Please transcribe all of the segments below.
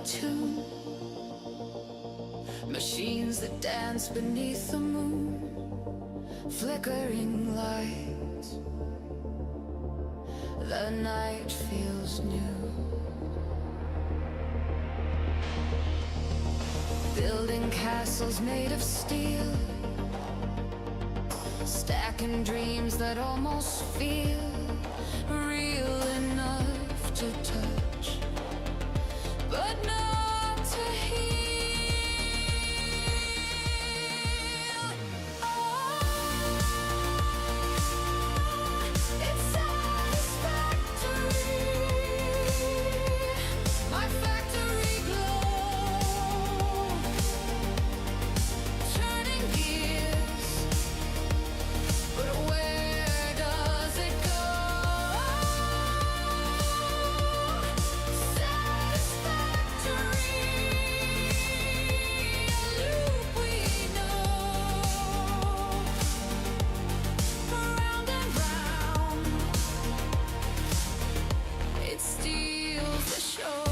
tune, machines that dance beneath the moon, flickering lights. The night feels new. Building castles made of steel, stacking dreams that almost feel real enough to touch, but not to heal. Oh, it's satisfactory. My factory glow, turning gears, but where does it go? Satisfactory, a loop we know, round and round, it steals the show.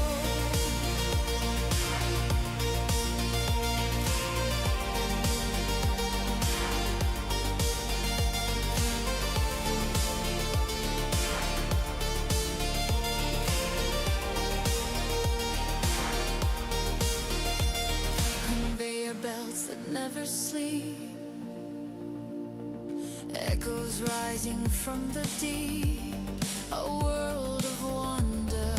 Conveyor belts that never sleep, echoes rising from the deep, a world of wonder,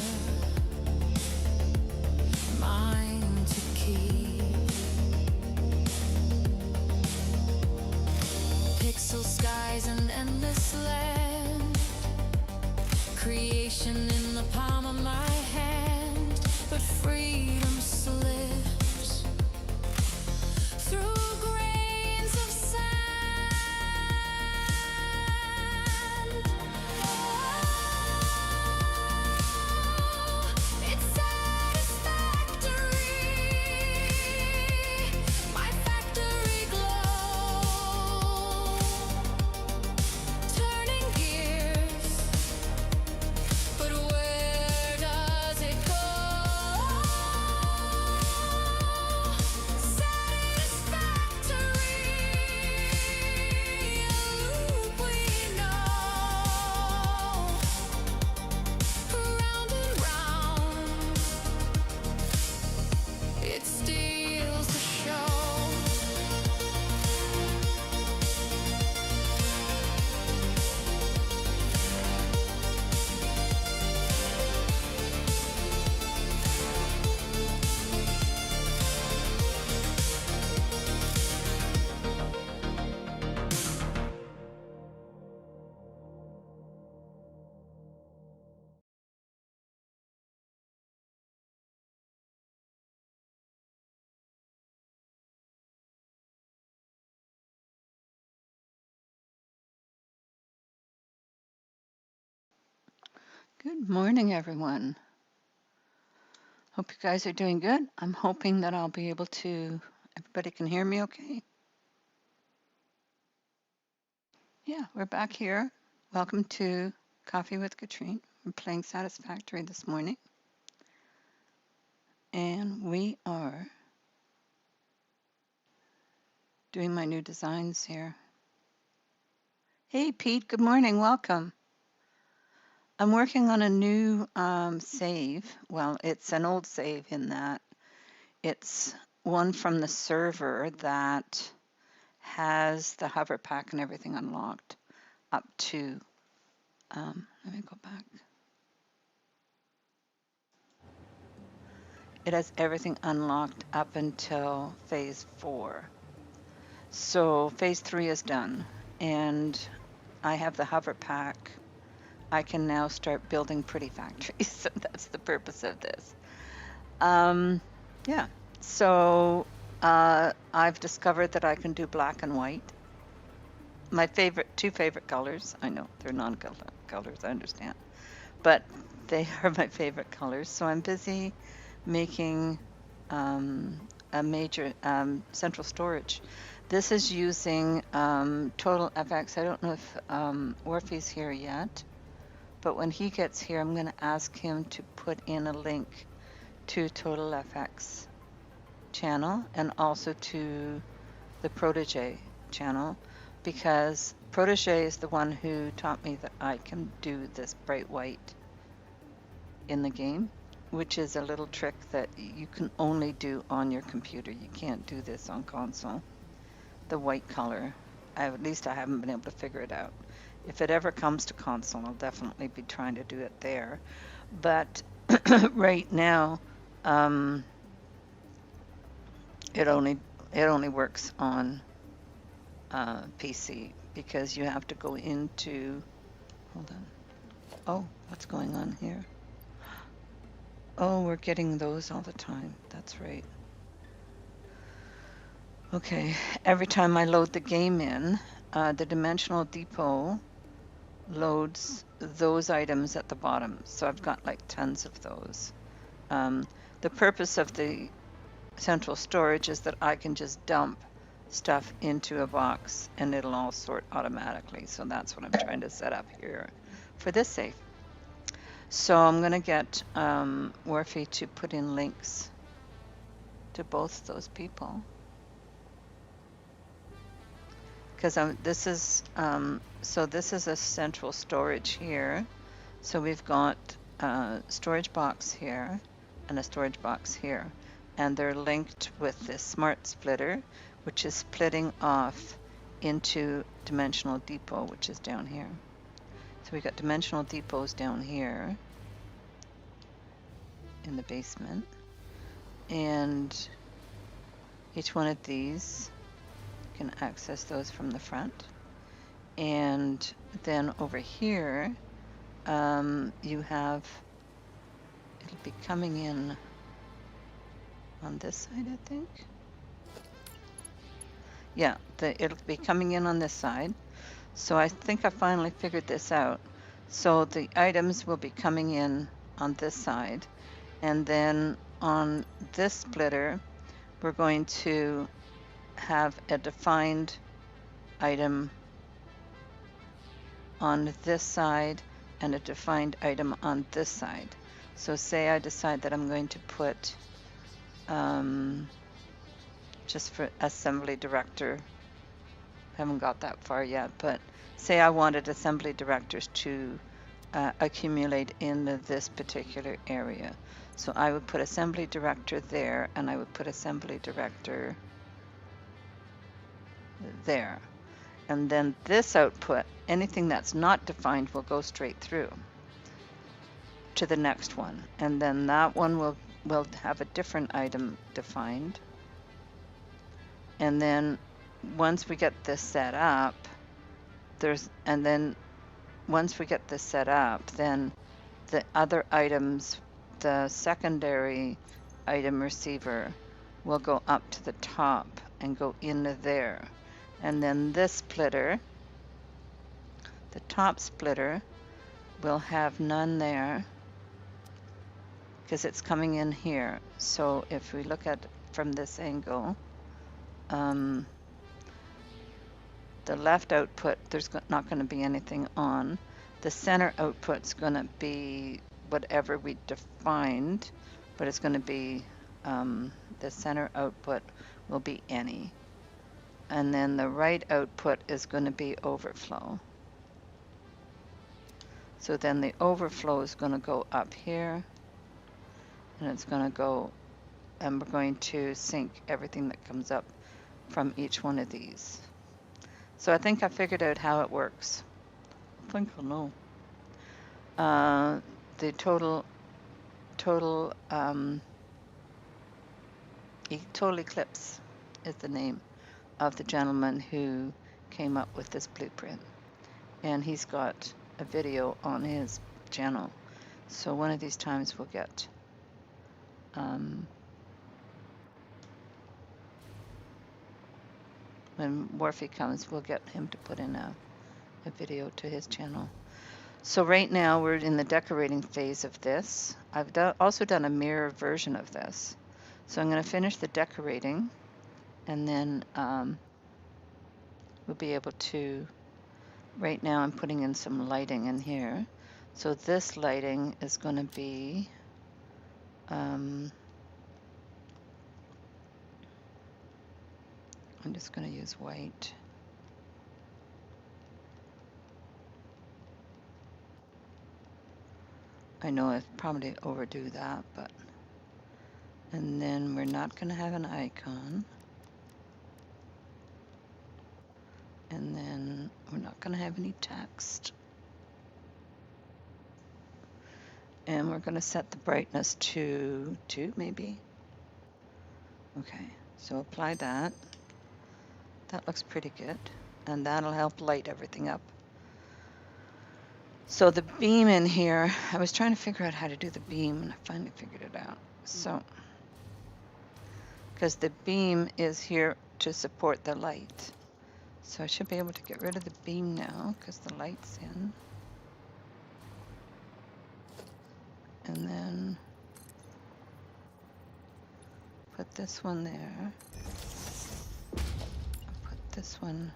mine to keep. Pixel skies and endless land, creation in the palm of my hand, but freedom slips through grains of sand. Oh, it's satisfactory. My factory glow, turning gears, but where does it go? Satisfactory, a loop we know, round and round, it steals the show. Good morning, everyone. Hope you guys are doing good. I'm hoping that I'll be able to, everybody can hear me okay? Yeah, we're back here. Welcome to Coffee with Catrien. We're playing Satisfactory this morning. And we are doing my new designs here. Hey, Pete, good morning. Welcome. I'm working on a new save. Well, it's an old save in that it's one from the server that has the hover pack and everything unlocked up to, let me go back. It has everything unlocked up until phase 4. So phase 3 is done and I have the hover pack. I can now start building pretty factories. So that's the purpose of this. Yeah, so I've discovered that I can do black and white. My two favorite colors. I know they're non-colors, I understand, but they are my favorite colors. So I'm busy making a major central storage. This is using Total FX. I don't know if Orphe's here yet, but when he gets here, I'm going to ask him to put in a link to Total FX channel and also to the Protege channel, because Protege is the one who taught me that I can do this bright white in the game, which is a little trick that you can only do on your computer. You can't do this on console. The white color, at least I haven't been able to figure it out. If it ever comes to console, I'll definitely be trying to do it there. But right now, it only works on PC, because you have to go into, hold on. Oh, what's going on here? Oh, we're getting those all the time. That's right. Okay, every time I load the game in, the dimensional depot loads those items at the bottom. So I've got like tons of those. The purpose of the central storage is that I can just dump stuff into a box and it'll all sort automatically. So that's what I'm trying to set up here for this safe. So I'm going to get Worfy to put in links to both those people. Because this is a central storage here. So we've got a storage box here and a storage box here. And they're linked with this smart splitter, which is splitting off into dimensional depot, which is down here. So we got dimensional depots down here in the basement. And each one of these can access those from the front. And then over here, you have, it'll be coming in on this side, I think. Yeah, it'll be coming in on this side. So I think I finally figured this out. So the items will be coming in on this side. And then on this splitter, we're going to have a defined item on this side and a defined item on this side. So say I decide that I'm going to put, just for assembly director, haven't got that far yet, but say I wanted assembly directors to accumulate in this particular area. So I would put assembly director there, and I would put assembly director there. And then this output, anything that's not defined will go straight through to the next one. And then that one will have a different item defined. And then once we get this set up, once we get this set up, then the other items, the secondary item receiver will go up to the top and go into there. And then this splitter, the top splitter, will have none there because it's coming in here. So if we look at from this angle, the left output, there's not going to be anything on. The center output's going to be whatever we defined, but it's going to be, the center output will be any. And then the right output is going to be overflow. So then the overflow is going to go up here, and it's going to go, and we're going to sync everything that comes up from each one of these. So I think I figured out how it works. I think I'll know. The Total Eclipse is the name of the gentleman who came up with this blueprint. And he's got a video on his channel. So one of these times we'll get when Worfy comes, we'll get him to put in a video to his channel. So right now we're in the decorating phase of this. I've also done a mirror version of this. So I'm going to finish the decorating, and then we'll be able to, right now I'm putting in some lighting in here. So this lighting is going to be I'm just going to use white. I know I probably overdo that, but... And then we're not going to have an icon. And then we're not going to have any text. And we're going to set the brightness to 2, maybe. Okay, so apply that. That looks pretty good. And that'll help light everything up. So the beam in here, I was trying to figure out how to do the beam, and I finally figured it out. So, because the beam is here to support the light. So I should be able to get rid of the beam now, because the light's in. And then put this one there. Put this one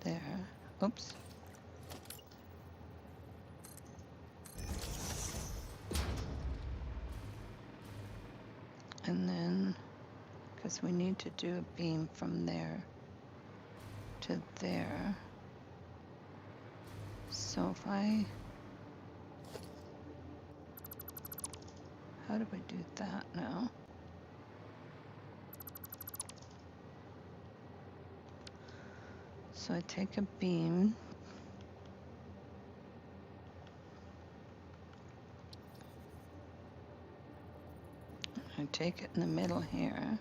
there. Oops. And then, because we need to do a beam from there to there. So if I... How do we do that now? So I take a beam. I take it in the middle here.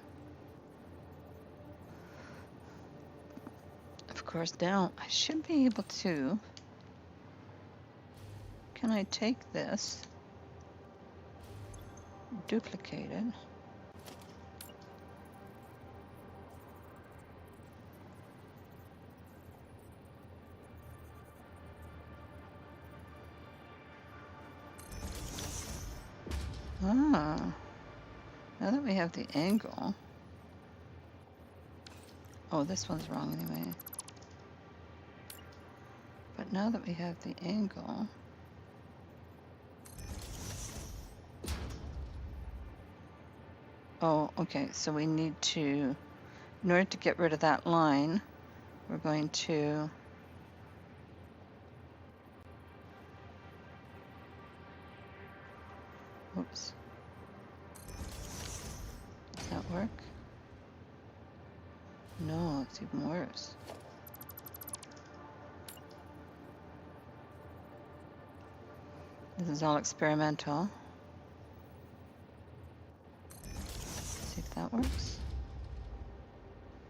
Of course, now I should be able to... Can I take this, duplicate it, now that we have the angle, oh, this one's wrong anyway, but now that we have the angle, oh, okay, so we need to, in order to get rid of that line, we're going to oops. Does that work? No, it's even worse. This is all experimental. See if that works.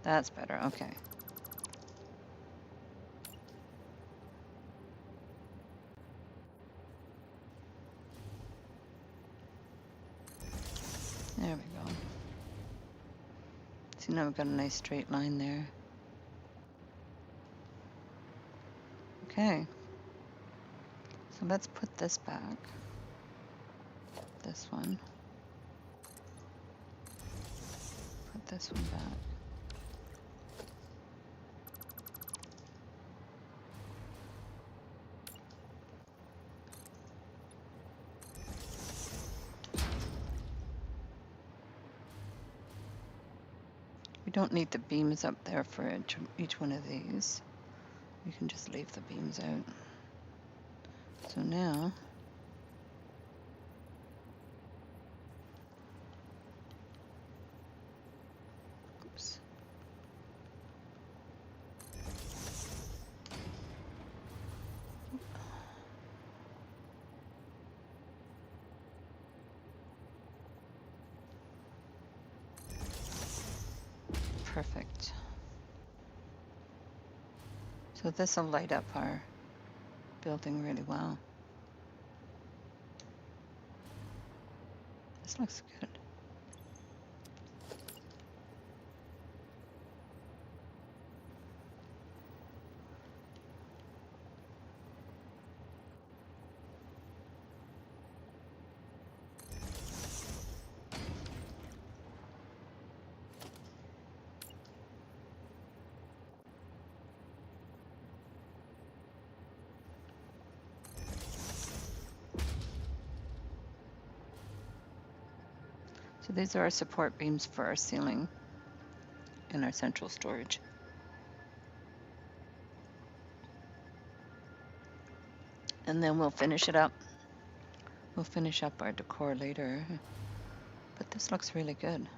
That's better, okay. There we go. See, now we've got a nice straight line there. Okay. So let's put this back. This one. Put this one back. We don't need the beams up there for each one of these. We can just leave the beams out. So now, oops. Perfect. So this will light up our building really well. This looks good. So these are our support beams for our ceiling in our central storage. And then we'll finish it up. We'll finish up our decor later. But this looks really good.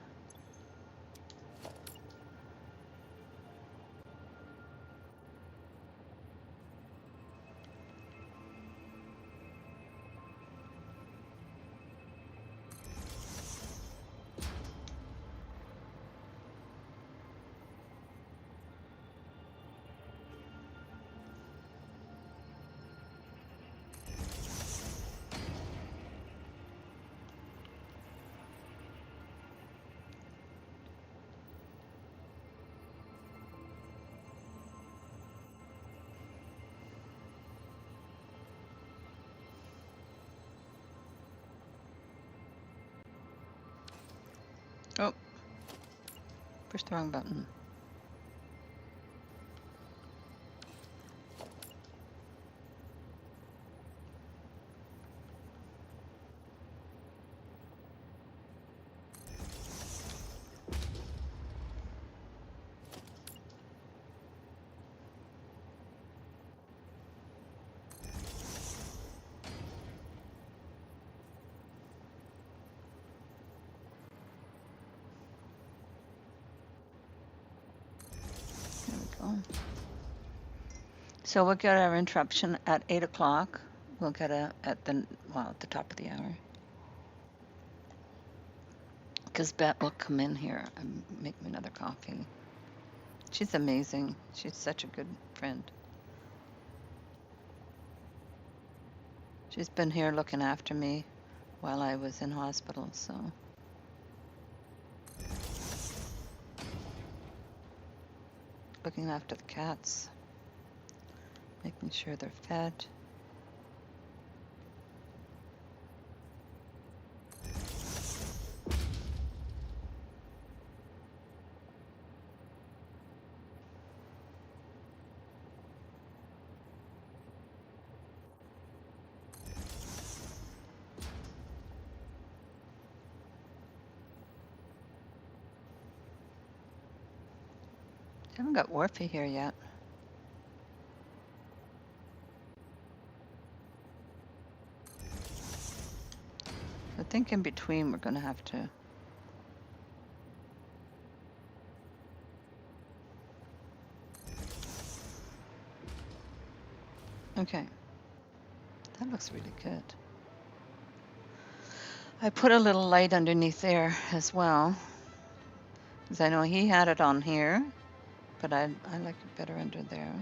Oh, pushed the wrong button. There we go. So we'll get our interruption at 8 o'clock. We'll get at the top of the hour. Because Bet will come in here and make me another coffee. She's amazing. She's such a good friend. She's been here looking after me while I was in hospital, so. Looking after the cats. Making sure they're fed. Haven't got Warfy here yet. I think in between we're going to have to. Okay. That looks really good. I put a little light underneath there as well. Because I know he had it on here, but I like it better under there.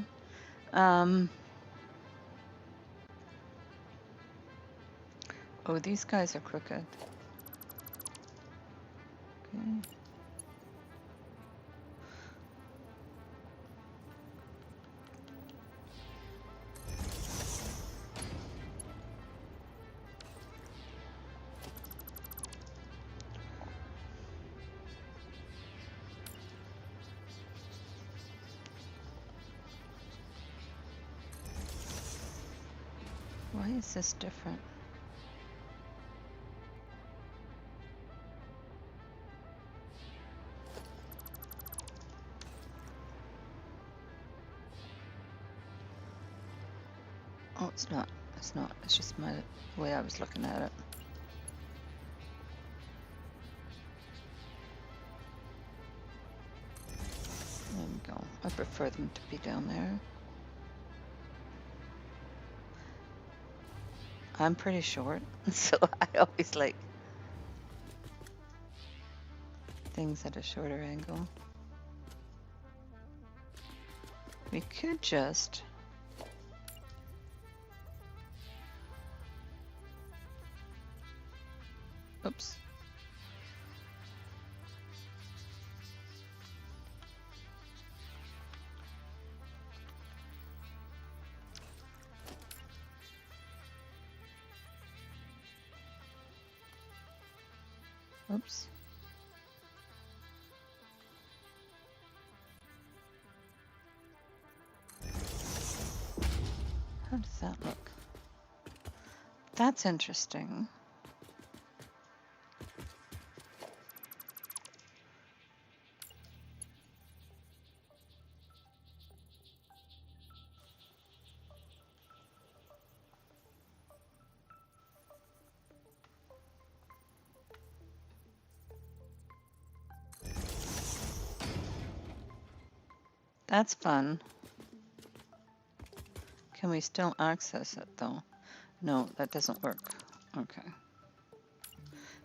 Oh, these guys are crooked. Okay. Why is this different? Oh, it's not. It's not. It's just my way I was looking at it. There we go. I prefer them to be down there. I'm pretty short, so I always like things at a shorter angle. We could just oops. Oops. How does that look? That's interesting. That's fun. Can we still access it though? No, that doesn't work. Okay.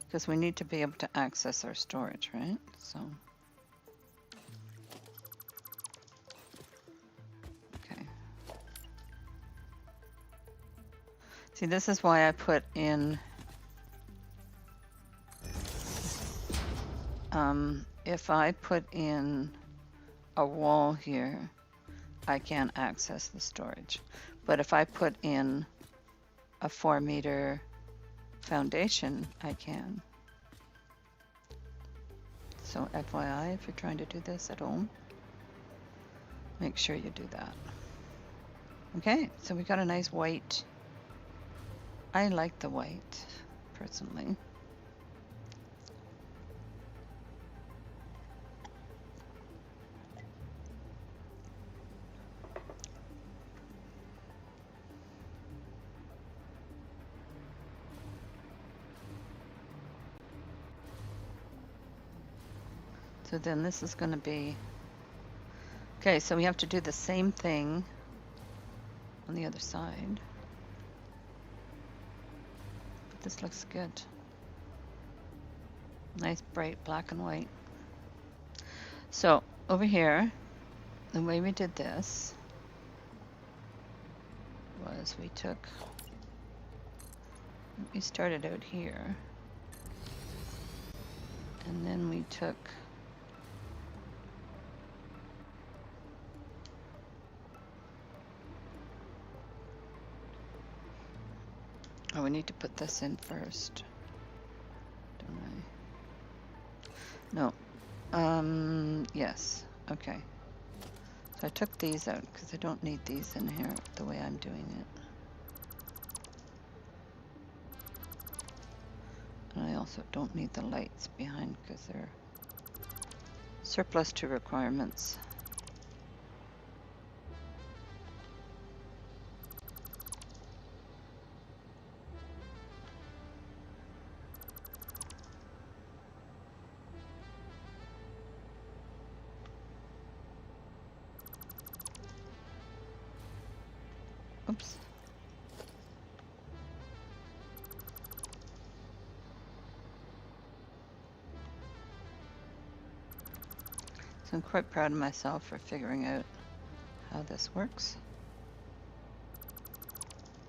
Because we need to be able to access our storage, right? So, okay. See, this is why I put in, if I put in a wall here, I can't access the storage. But if I put in a 4-meter foundation, I can. So FYI, if you're trying to do this at home, make sure you do that. Okay, so we got a nice white. I like the white, personally. So then this is going to be, okay, so we have to do the same thing on the other side. But this looks good. Nice bright black and white. So over here, the way we did this was we started out here, and then we took oh, we need to put this in first, don't I? No. Yes. Okay. So I took these out because I don't need these in here the way I'm doing it. And I also don't need the lights behind because they're surplus to requirements. Oops. So I'm quite proud of myself for figuring out how this works.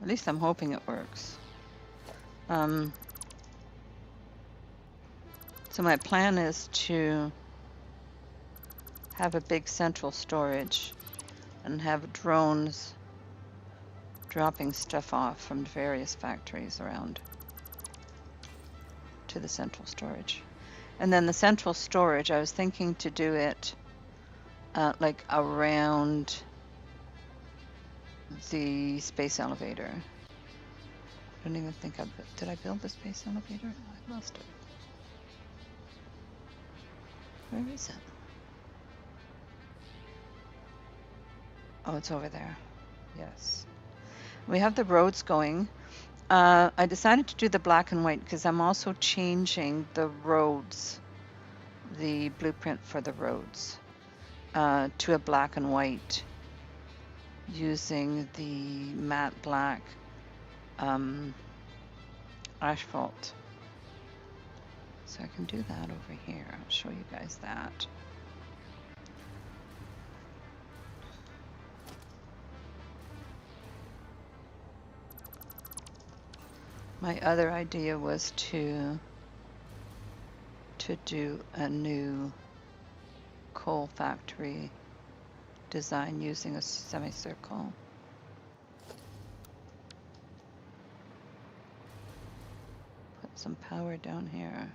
At least I'm hoping it works. So my plan is to have a big central storage and have drones dropping stuff off from various factories around to the central storage. And then the central storage, I was thinking to do it like around the space elevator. I don't even think did I build the space elevator? I lost it. Where is it? Oh, it's over there. Yes. We have the roads going. I decided to do the black and white because I'm also changing the roads, the blueprint for the roads, to a black and white using the matte black asphalt. So I can do that over here. I'll show you guys that. My other idea was to do a new coal factory design using a semicircle. Put some power down here.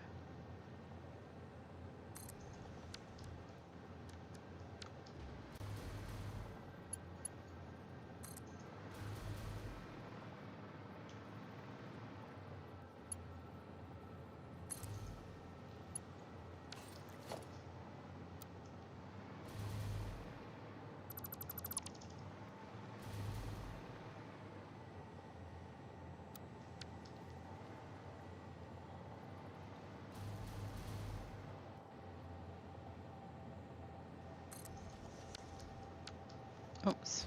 Oops.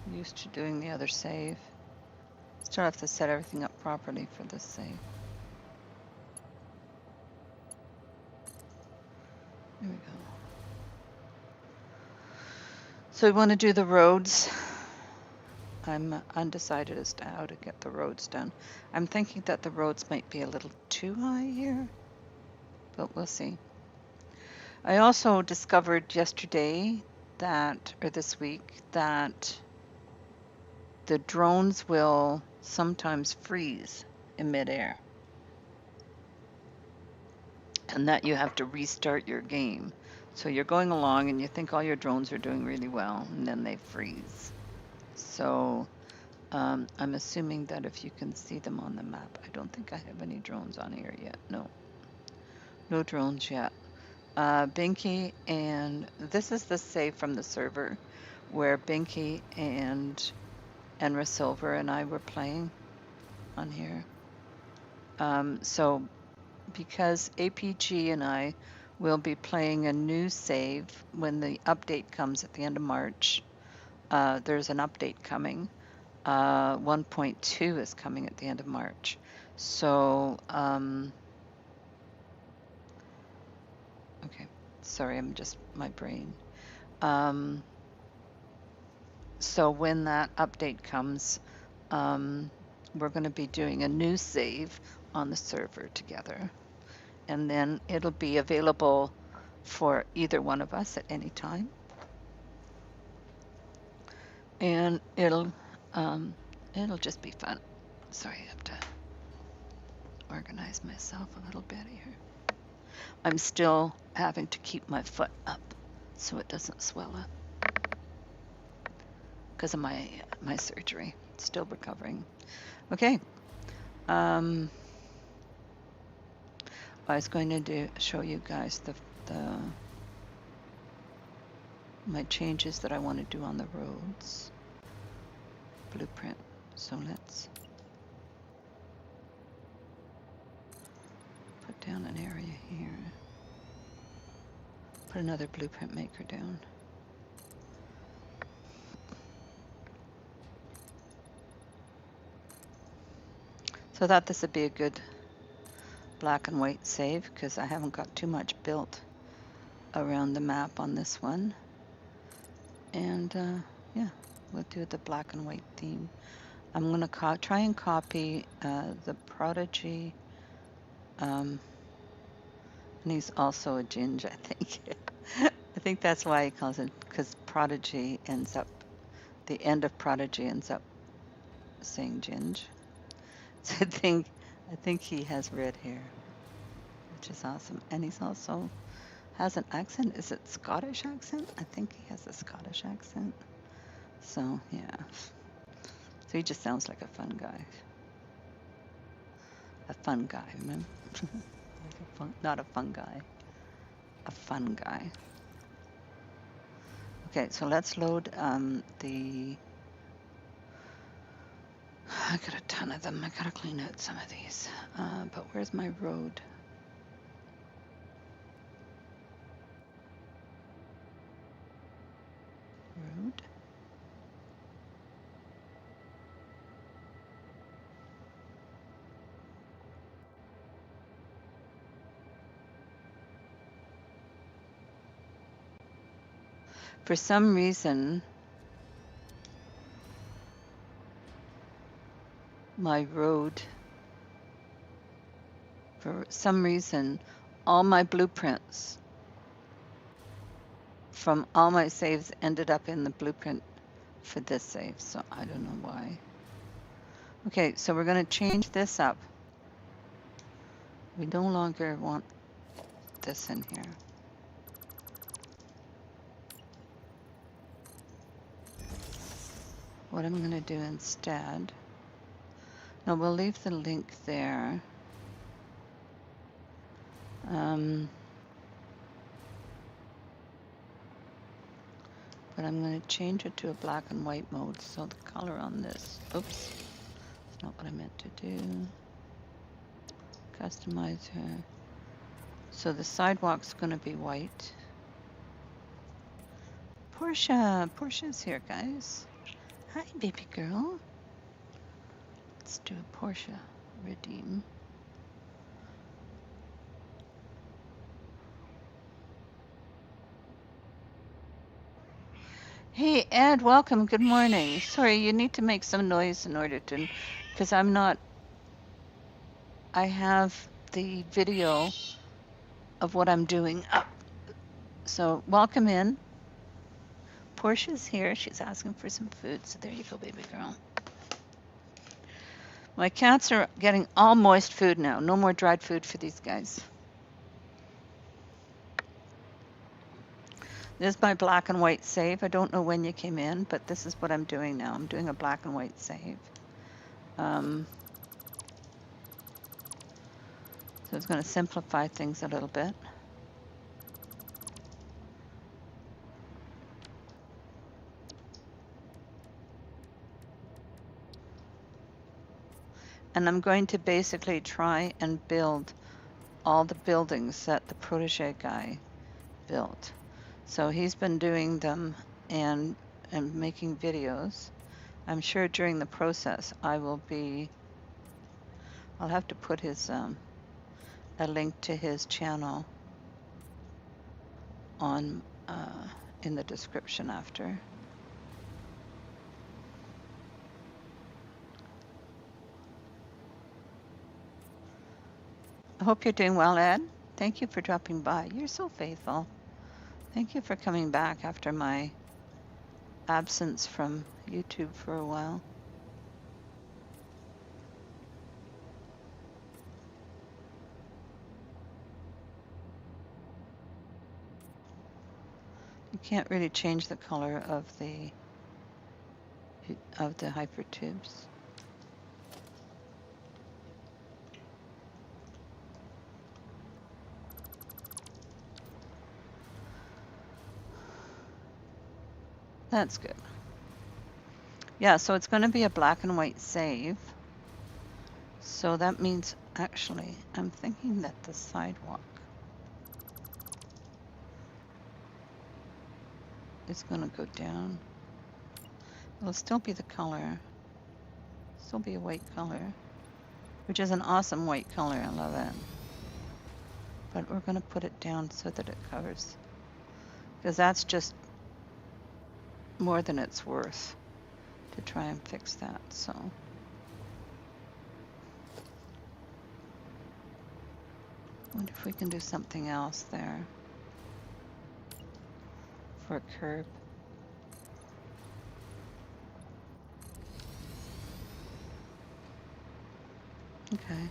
I'm used to doing the other save. Still have to set everything up properly for this save. There we go. So we want to do the roads. I'm undecided as to how to get the roads done. I'm thinking that the roads might be a little too high here, but we'll see. I also discovered yesterday that, or this week, that the drones will sometimes freeze in midair, and that you have to restart your game. So you're going along and you think all your drones are doing really well, and then they freeze. So I'm assuming that if you can see them on the map, I don't think I have any drones on here yet. No, no drones yet. Binky, and this is the save from the server where Binky and Enra Silver and I were playing on here. So because APG and I will be playing a new save when the update comes at the end of March. There's an update coming. 1.2 is coming at the end of March. So, okay, sorry, I'm just my brain. So when that update comes, we're going to be doing a new save on the server together. And then it'll be available for either one of us at any time. And it'll just be fun. Sorry, I have to organize myself a little bit here. I'm still having to keep my foot up so it doesn't swell up because of my surgery. Still recovering. Okay. I was going to show you guys my changes that I want to do on the roads blueprint. So let's put down an area here. Put another blueprint maker down. So I thought this would be a good black and white save because I haven't got too much built around the map on this one. And yeah, we'll do the black and white theme. I'm going to try and copy the Prodigy. And he's also a Ginge, I think. I think that's why he calls it, because Prodigy ends up, the end of Prodigy ends up saying Ginge. So I think he has red hair, which is awesome. And he's also has an accent. Is it Scottish accent? I think he has a Scottish accent. So yeah. So he just sounds like a fun guy. A fun guy, remember? Not a fun guy. A fun guy. Okay, so let's load the... I got a ton of them. I gotta clean out some of these. But where's my road? Road? For some reason, my road, for some reason, all my blueprints from all my saves ended up in the blueprint for this save, so I don't know why. Okay, so we're going to change this up. We no longer want this in here. What I'm going to do instead, now we'll leave the link there. But I'm going to change it to a black and white mode, so the color on this, oops, that's not what I meant to do. Customizer. So the sidewalk's going to be white. Portia. Portia's here, guys. Hi, baby girl. Let's do a Portia redeem. Hey, Ed, welcome. Good morning. Sorry, you need to make some noise in order to, because I'm not, I have the video of what I'm doing up. So welcome in. Portia's here. She's asking for some food. So there you go, baby girl. My cats are getting all moist food now. No more dried food for these guys. This is my black and white save. I don't know when you came in, but this is what I'm doing now. I'm doing a black and white save. So it's going to simplify things a little bit. And I'm going to basically try and build all the buildings that the protege guy built. So he's been doing them and making videos. I'm sure during the process I'll have to put his a link to his channel on in the description after. I hope you're doing well, Ed. Thank you for dropping by. You're so faithful. Thank you for coming back after my absence from YouTube for a while. You can't really change the color of the hypertubes. That's good. Yeah, so it's going to be a black and white save. So that means, actually, I'm thinking that the sidewalk is going to go down. It'll still be the color. Still be a white color, which is an awesome white color. I love it. But we're going to put it down so that it covers, because that's just more than it's worth to try and fix that. So I wonder if we can do something else there for a curb. Okay.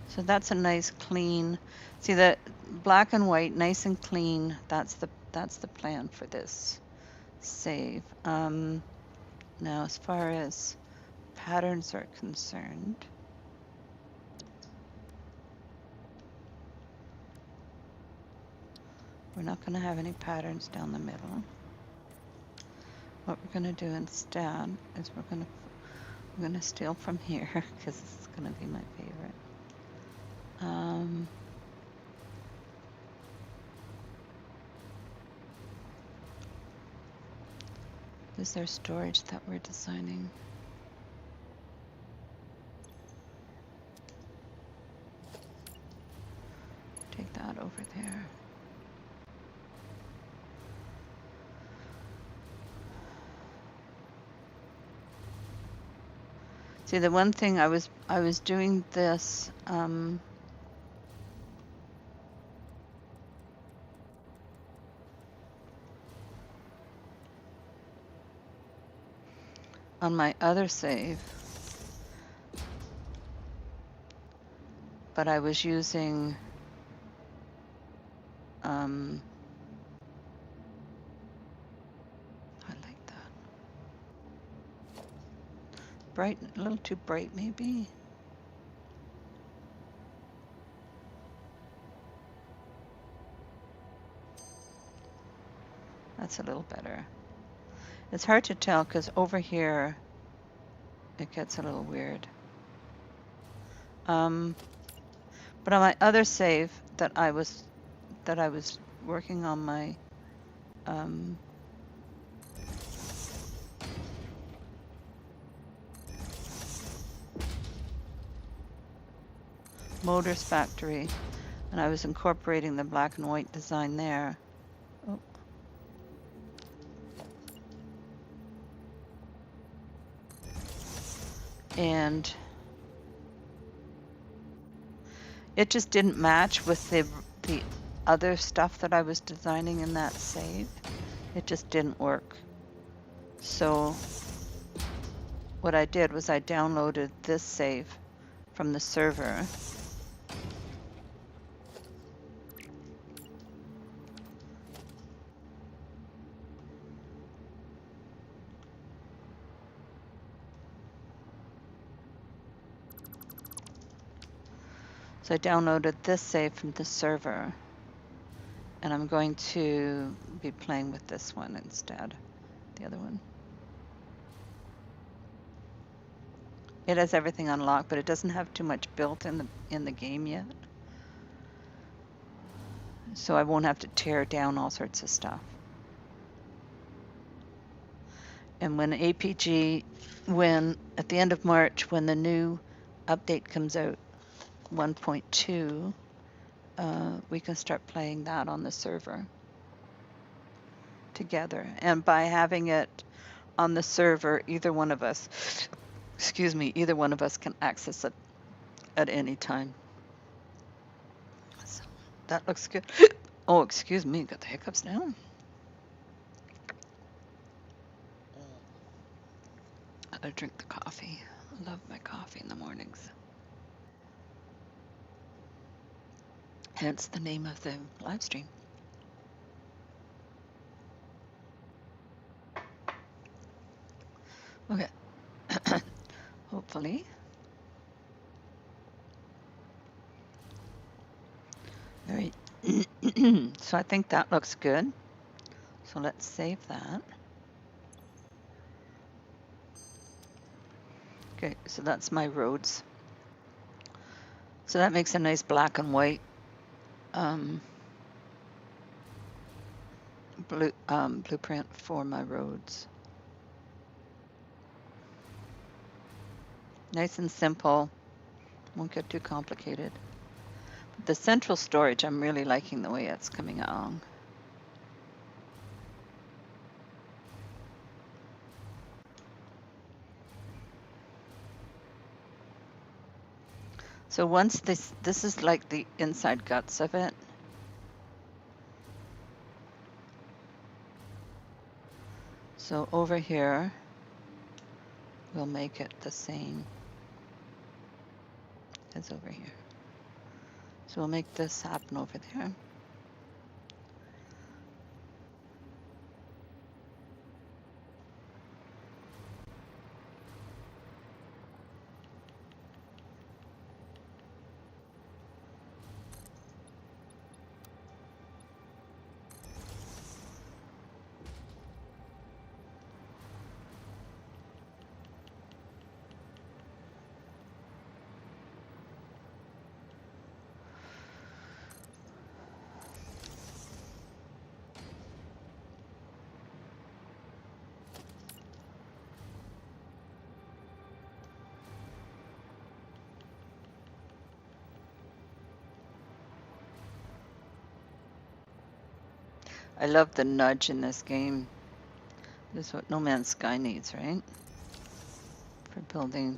So that's a nice clean. See that black and white, nice and clean. That's the plan for this save. Now, as far as patterns are concerned, we're not going to have any patterns down the middle. What we're going to do instead is we're going to steal from here because this is going to be my favorite. Is there storage that we're designing? Take that over there. See, the one thing I was doing this on my other save, but I was using I like that. Bright, a little too bright maybe. That's a little better. It's hard to tell because over here it gets a little weird. But on my other save that I was working on my Motors Factory, and I was incorporating the black and white design there. Oh. And it just didn't match with the other stuff that I was designing in that save. It just didn't work. So what I did was I downloaded this save from the server. So I downloaded this save from the server, and I'm going to be playing with this one instead, the other one. It has everything unlocked, but it doesn't have too much built in the game yet. So I won't have to tear down all sorts of stuff. And when APG, at the end of March, when the new update comes out, 1.2, we can start playing that on the server together. And by having it on the server, either one of us can access it at any time. So that looks good. Oh, excuse me, got the hiccups now. I drink the coffee. I love my coffee in the mornings. Hence the name of the live stream. Okay. Hopefully. All right. So I think that looks good. So let's save that. Okay, so that's my roads. So that makes a nice black and white blueprint for my roads. Nice and simple. Won't get too complicated. The central storage, I'm really liking the way it's coming along. So once this is like the inside guts of it. So over here, we'll make it the same as over here. So we'll make this happen over there. I love the nudge in this game. This is what No Man's Sky needs, right? For building.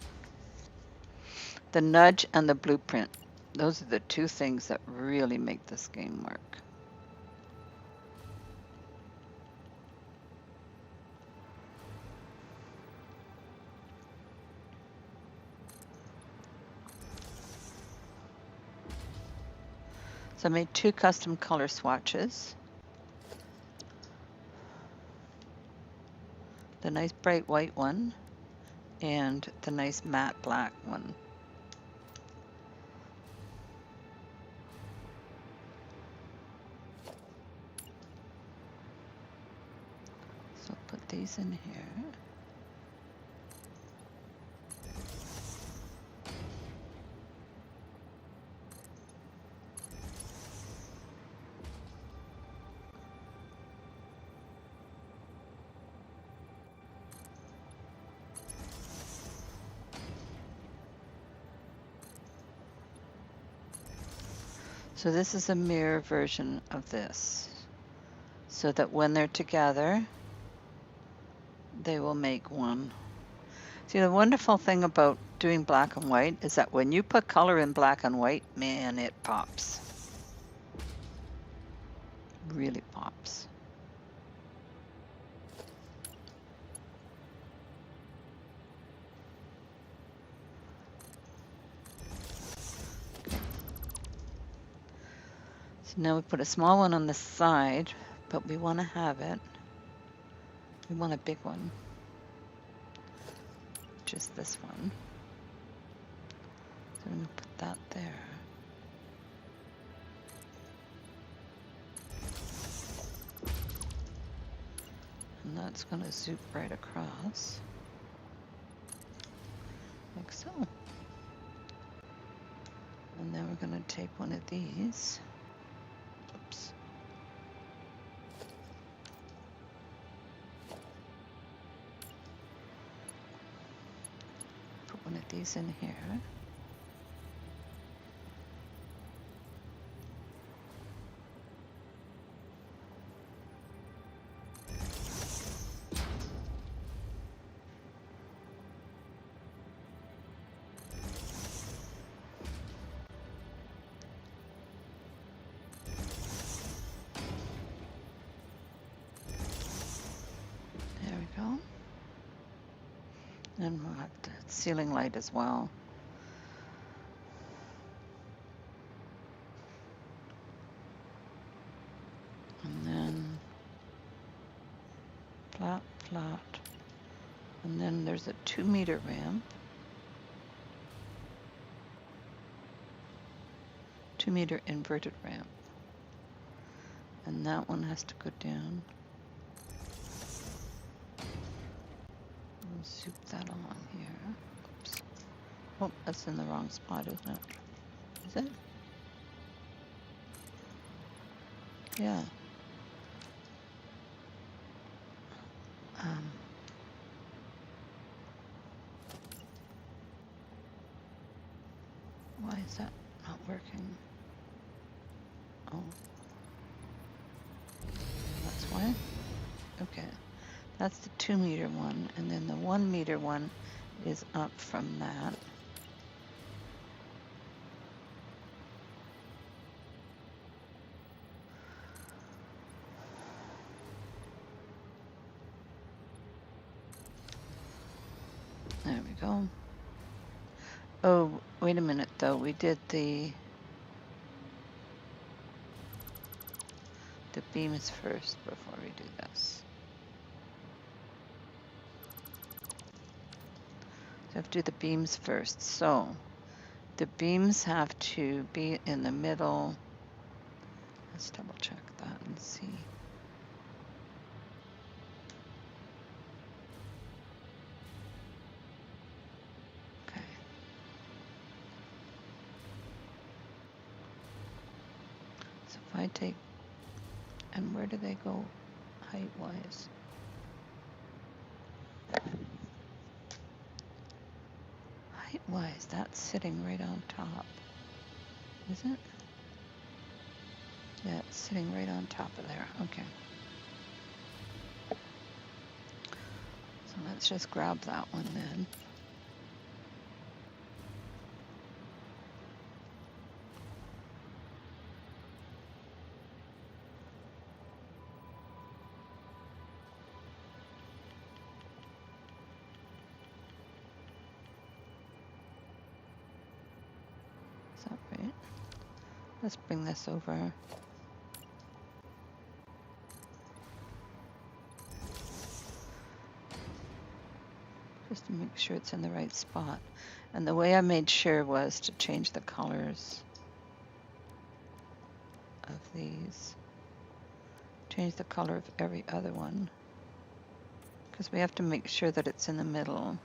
The nudge and the blueprint. Those are the two things that really make this game work. So I made 2 custom color swatches. The nice bright white one and the nice matte black one. So put these in here. So this is a mirror version of this, so that when they're together, they will make one. See, the wonderful thing about doing black and white is that when you put color in black and white, man, it pops. Really pops. So now we put a small one on the side, but we want to have it. We want a big one. Just this one. So I'm going to put that there. And that's going to zoom right across. Like so. And then we're going to take one of these. Oops. Put one of these in here. There we go. And we'll have the ceiling light as well. And then flat, flat. And then there's a 2-meter ramp. 2-meter inverted ramp. And that one has to go down. We'll zoom that on here. Oops. Oh, that's in the wrong spot, isn't it? Is it? Yeah. Why is that not working? Oh. That's why? Okay. That's the 2-meter one, and then the 1-meter one is up from that. There we go. Oh, wait a minute though. We did the beams first before we do this. So I have to do the beams first. So the beams have to be in the middle. Let's double check that and see. Okay. So if I take, and where do they go height-wise? Height-wise, that's sitting right on top. Is it? Yeah, it's sitting right on top of there. Okay. So let's just grab that one then. Is that right? Let's bring this over. Just to make sure it's in the right spot. And the way I made sure was to change the colors of these. Change the color of every other one. Because we have to make sure that it's in the middle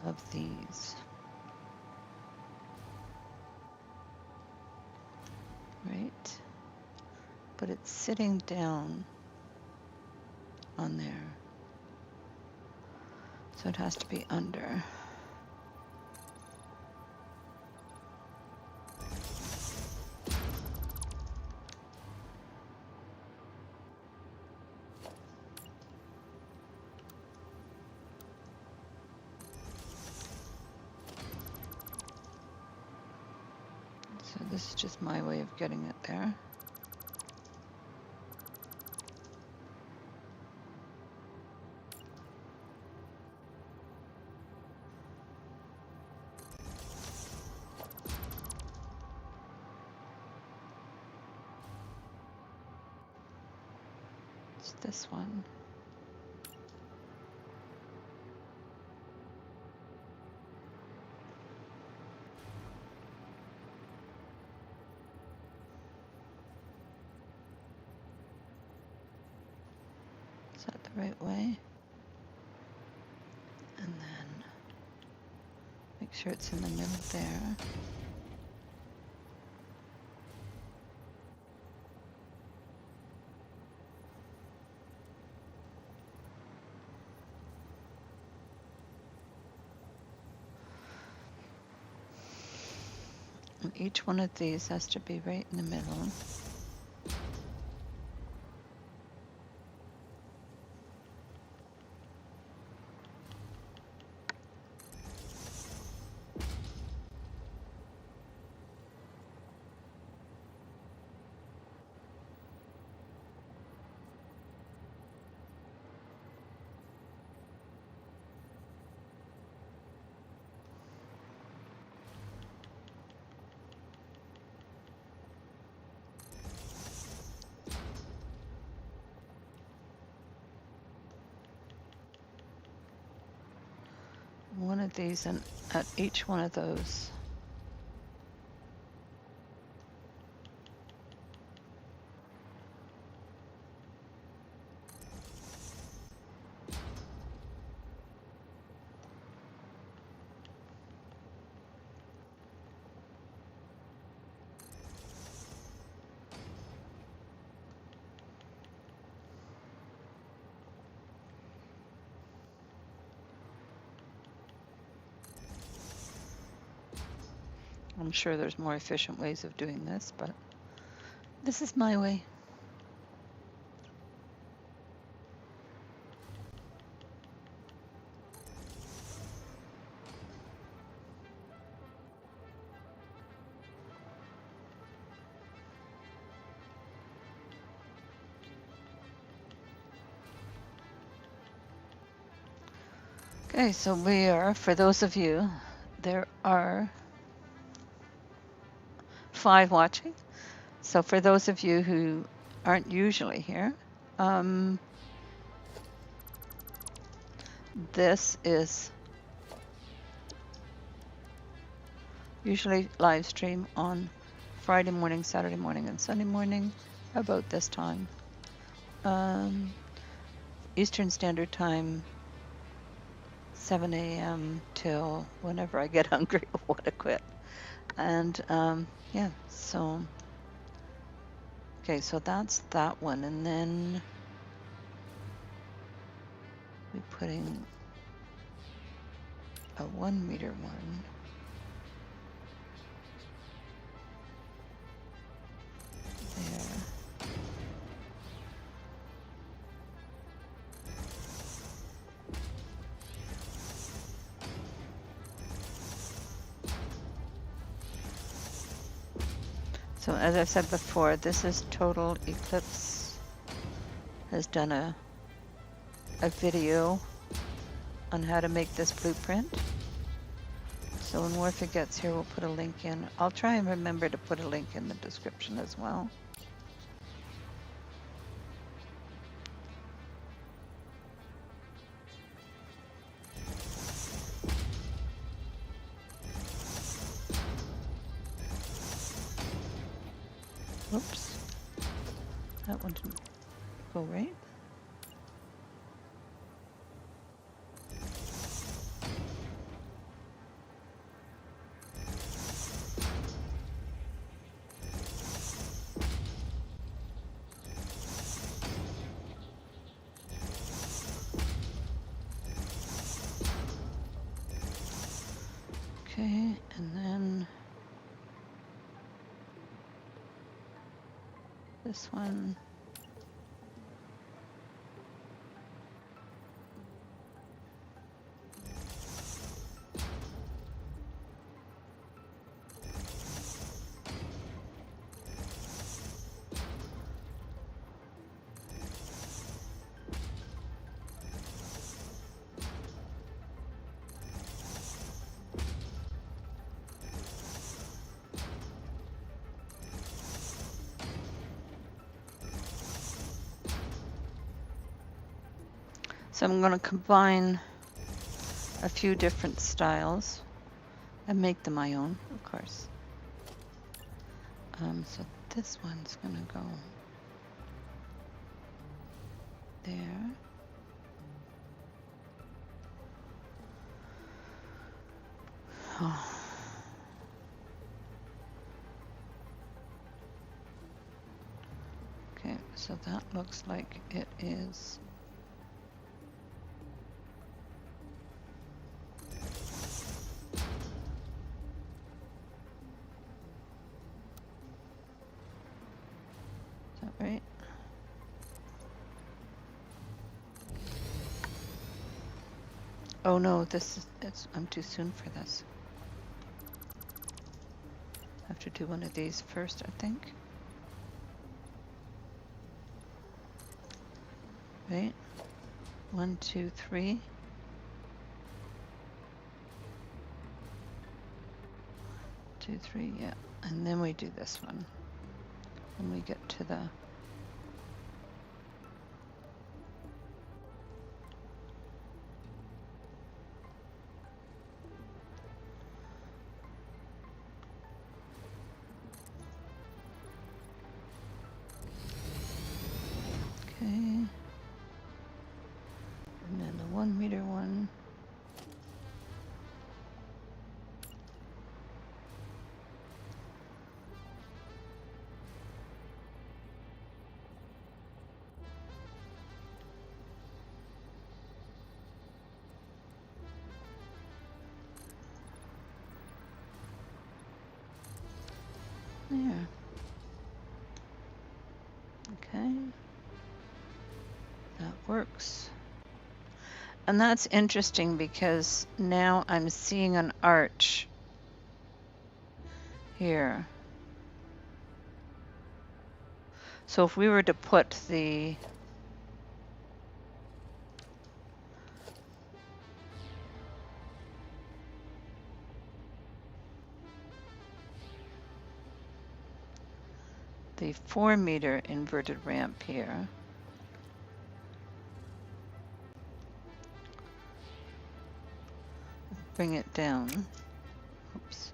of these. Right? But it's sitting down on there. So it has to be under. So this is just my way of getting it there. It's this one. Is that the right way? And then make sure it's in the middle there. And each one of these has to be right in the middle. One of these and at each one of those. I'm sure there's more efficient ways of doing this, but this is my way. Okay, so we are, for those of you, there are 5 watching. So for those of you who aren't usually here, this is usually live stream on Friday morning, Saturday morning, and Sunday morning about this time. Eastern Standard Time, 7 a.m. till whenever I get hungry or want to quit. And yeah, so, okay, so that's that one. And then we're putting a 1 meter one there. So as I said before, this is Total Eclipse has done a video on how to make this blueprint. So when Warfy gets here, we'll put a link in. I'll try and remember to put a link in the description as well. Oops, that one didn't go right. Okay, and then this one. So I'm going to combine a few different styles and make them my own, of course. So this one's going to go there. Oh. Okay, so that looks like it is. Is that right? Oh no, I'm too soon for this. I have to do one of these first, I think. Right? 1, 2, 3. 2, 3, yeah. And then we do this one. And we get to the okay. And then the 1 meter one. There. Okay. That works. And that's interesting because now I'm seeing an arch here. So if we were to put the the 4 meter inverted ramp here, bring it down. Oops.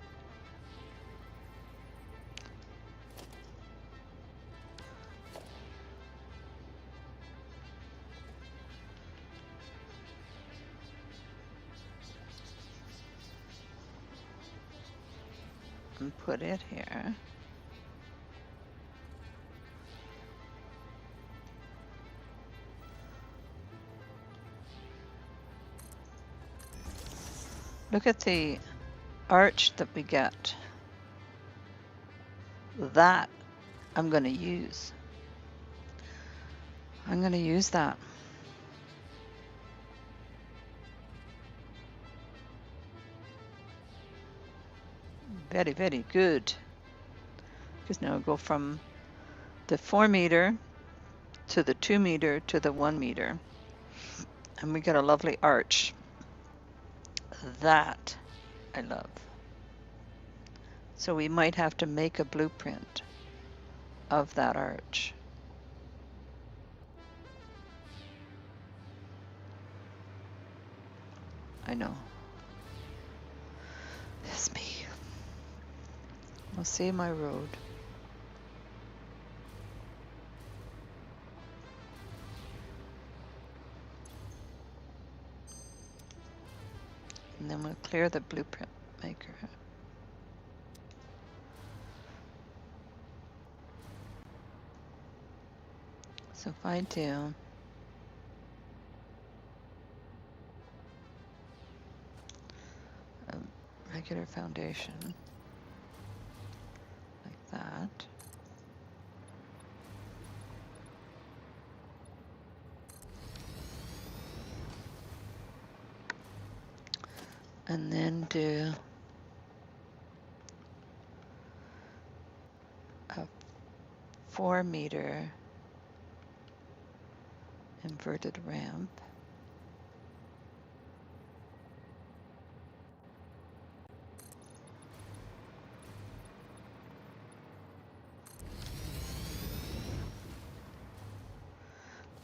And put it here. Look at the arch that we get. That I'm going to use. I'm going to use that. Very, very good. Because now I go from the 4 meter to the 2 meter to the 1 meter. And we get a lovely arch. That I love. So we might have to make a blueprint of that arch. I know. It's me. I'll see my road. And then we'll clear the blueprint maker. So if I do a regular foundation like that, and then do a 4 meter inverted ramp.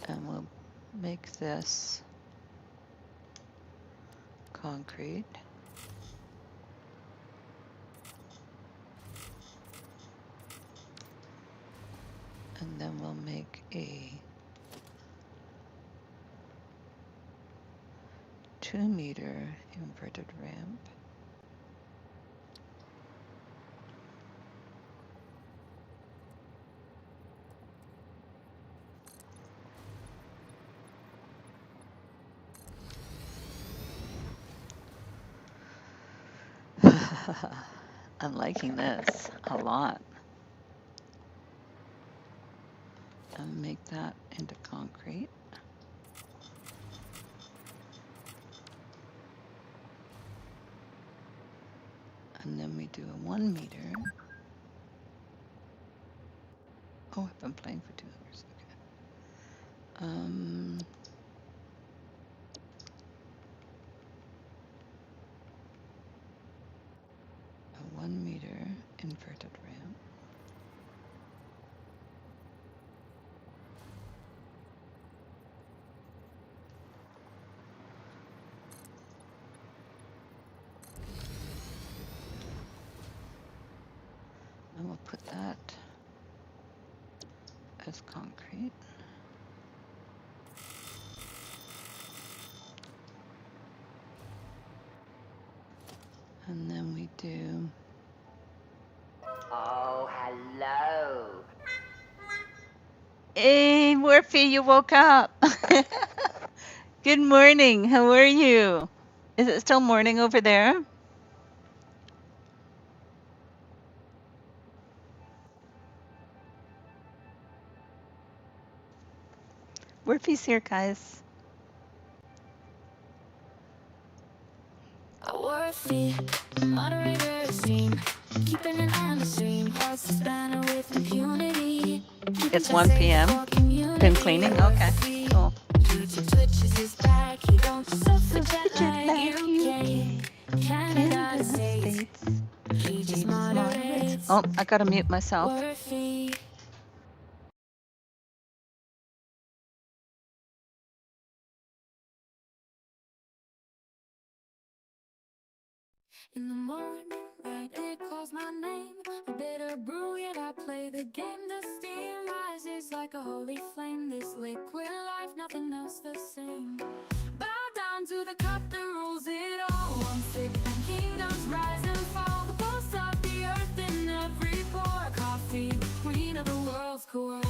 And we'll make this concrete. And then we'll make a 2-meter inverted ramp. I'm liking this a lot. And make that into concrete. And then we do a 1 meter. Oh, I've been playing for 2 hours. Okay. A 1 meter inverted ramp. And we'll put that as concrete. And then we do. Oh, hello. Hey, Morphe, you woke up. Good morning. How are you? Is it still morning over there? Morphe's here, guys. Worthy, moderator scene, keeping an eye on the stream, hearts to spanner with impunity. It's 1 p.m. Been cleaning? Okay, cool. Twitches his back, he don't suffer jet lag. UK, Canada, States, he just moderates. Oh, I gotta mute myself. Worthy. In the morning, right, it calls my name. A bitter brew, yet I play the game. The steam rises like a holy flame. This liquid life, nothing else the same. Bow down to the cup that rules it all. One sip and kingdoms rise and fall. The pulse of the earth in every pore. Coffee, the queen of the world's core.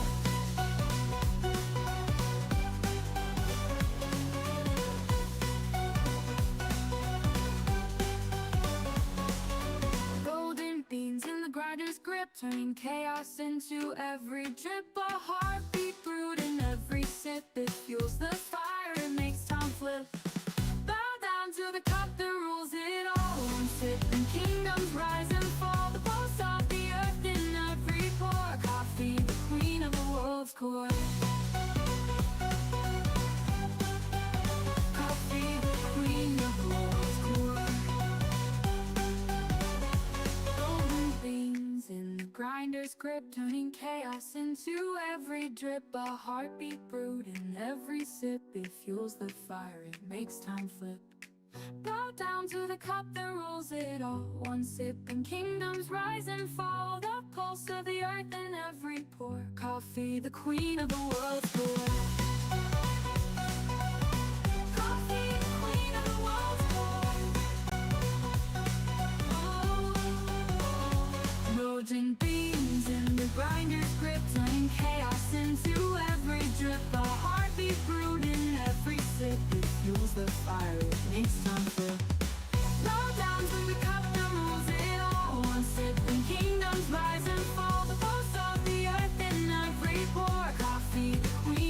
Beans in the grinder's grip, turning chaos into every drip. A heartbeat brewed in every sip. It fuels the fire, it makes time flip. Bow down to the cup that rules it all. One sip and kingdoms rise and fall. The pulse of the earth in every pore. Coffee, the queen of the world's core. Coffee, the queen of the world's core. In the grinder's grip, turning chaos into every drip. A heartbeat brewed in every sip. It fuels the fire, it makes time flip. Bow down to the cup that rules it all. One sip and kingdoms rise and fall. The pulse of the earth in every pore. Coffee, the queen of the world's core. Coffee, the queen of the world's core. Roasting beans in the grinder's grip, turning chaos into every drip. A heartbeat brewed in every sip. It fuels the fire, it makes time flip. Bow down to the cup that rules it all. One sip and kingdoms rise and fall. The pulse of the earth in every pore. Coffee, the queen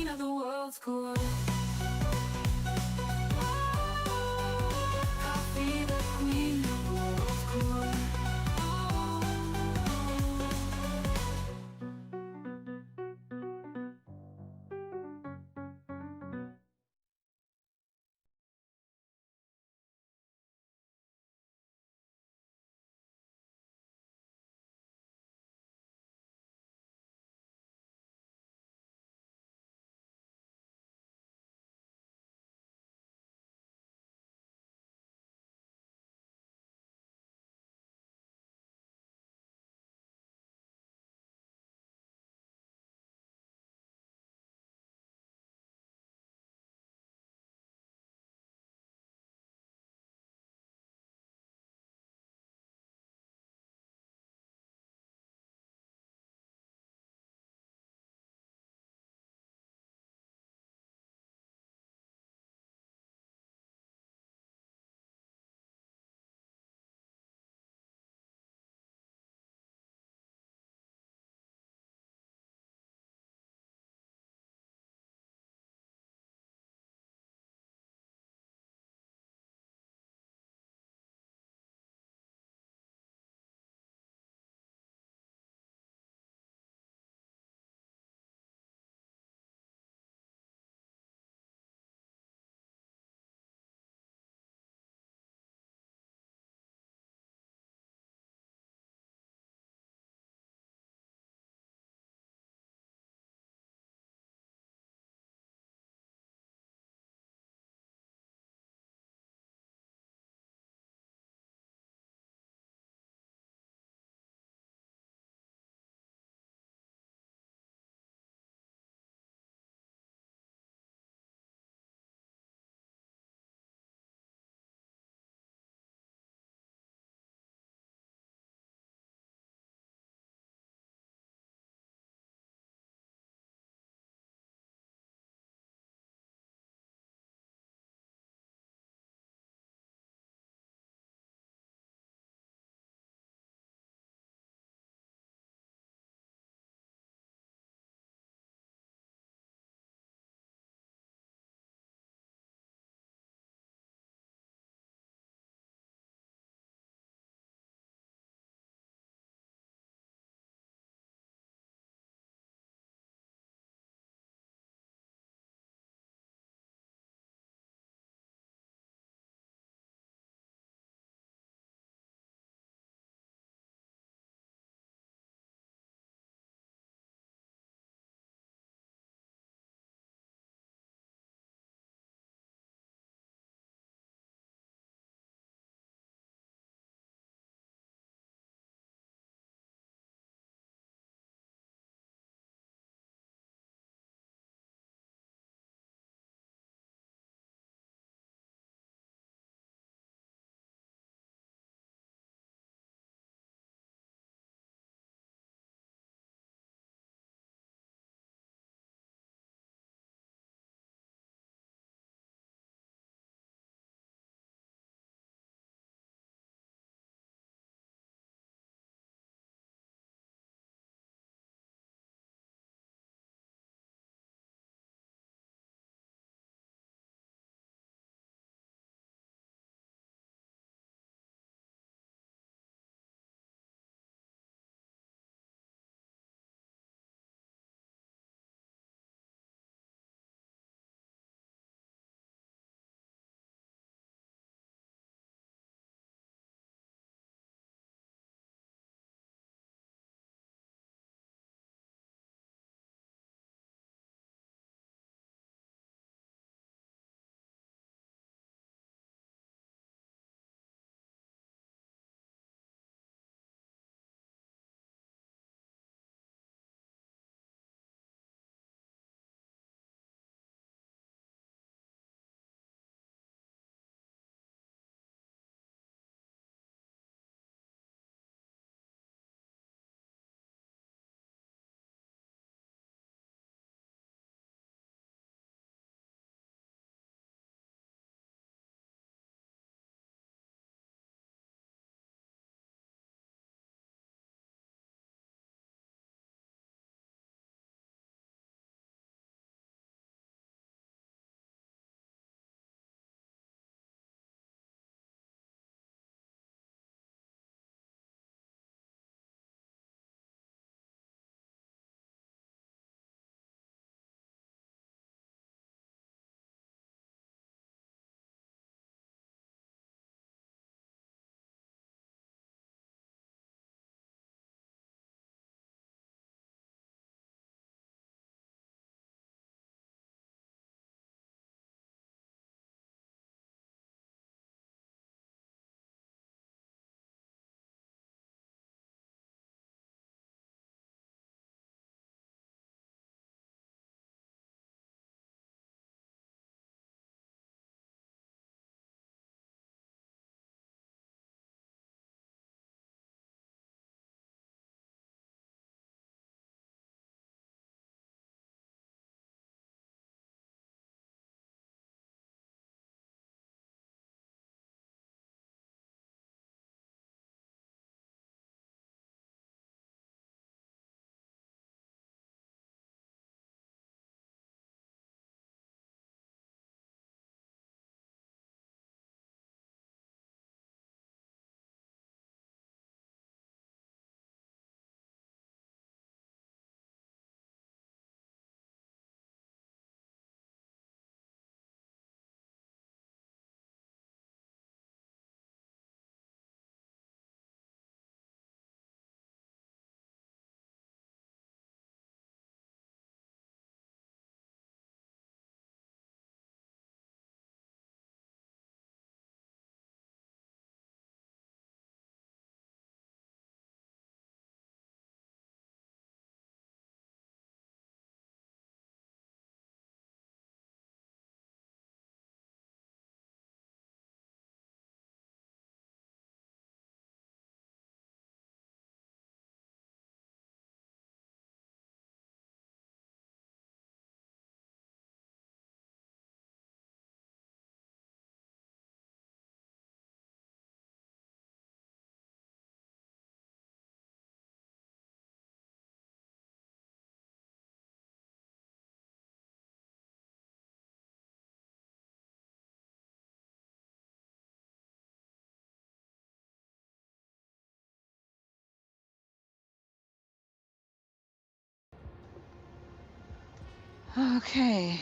Okay.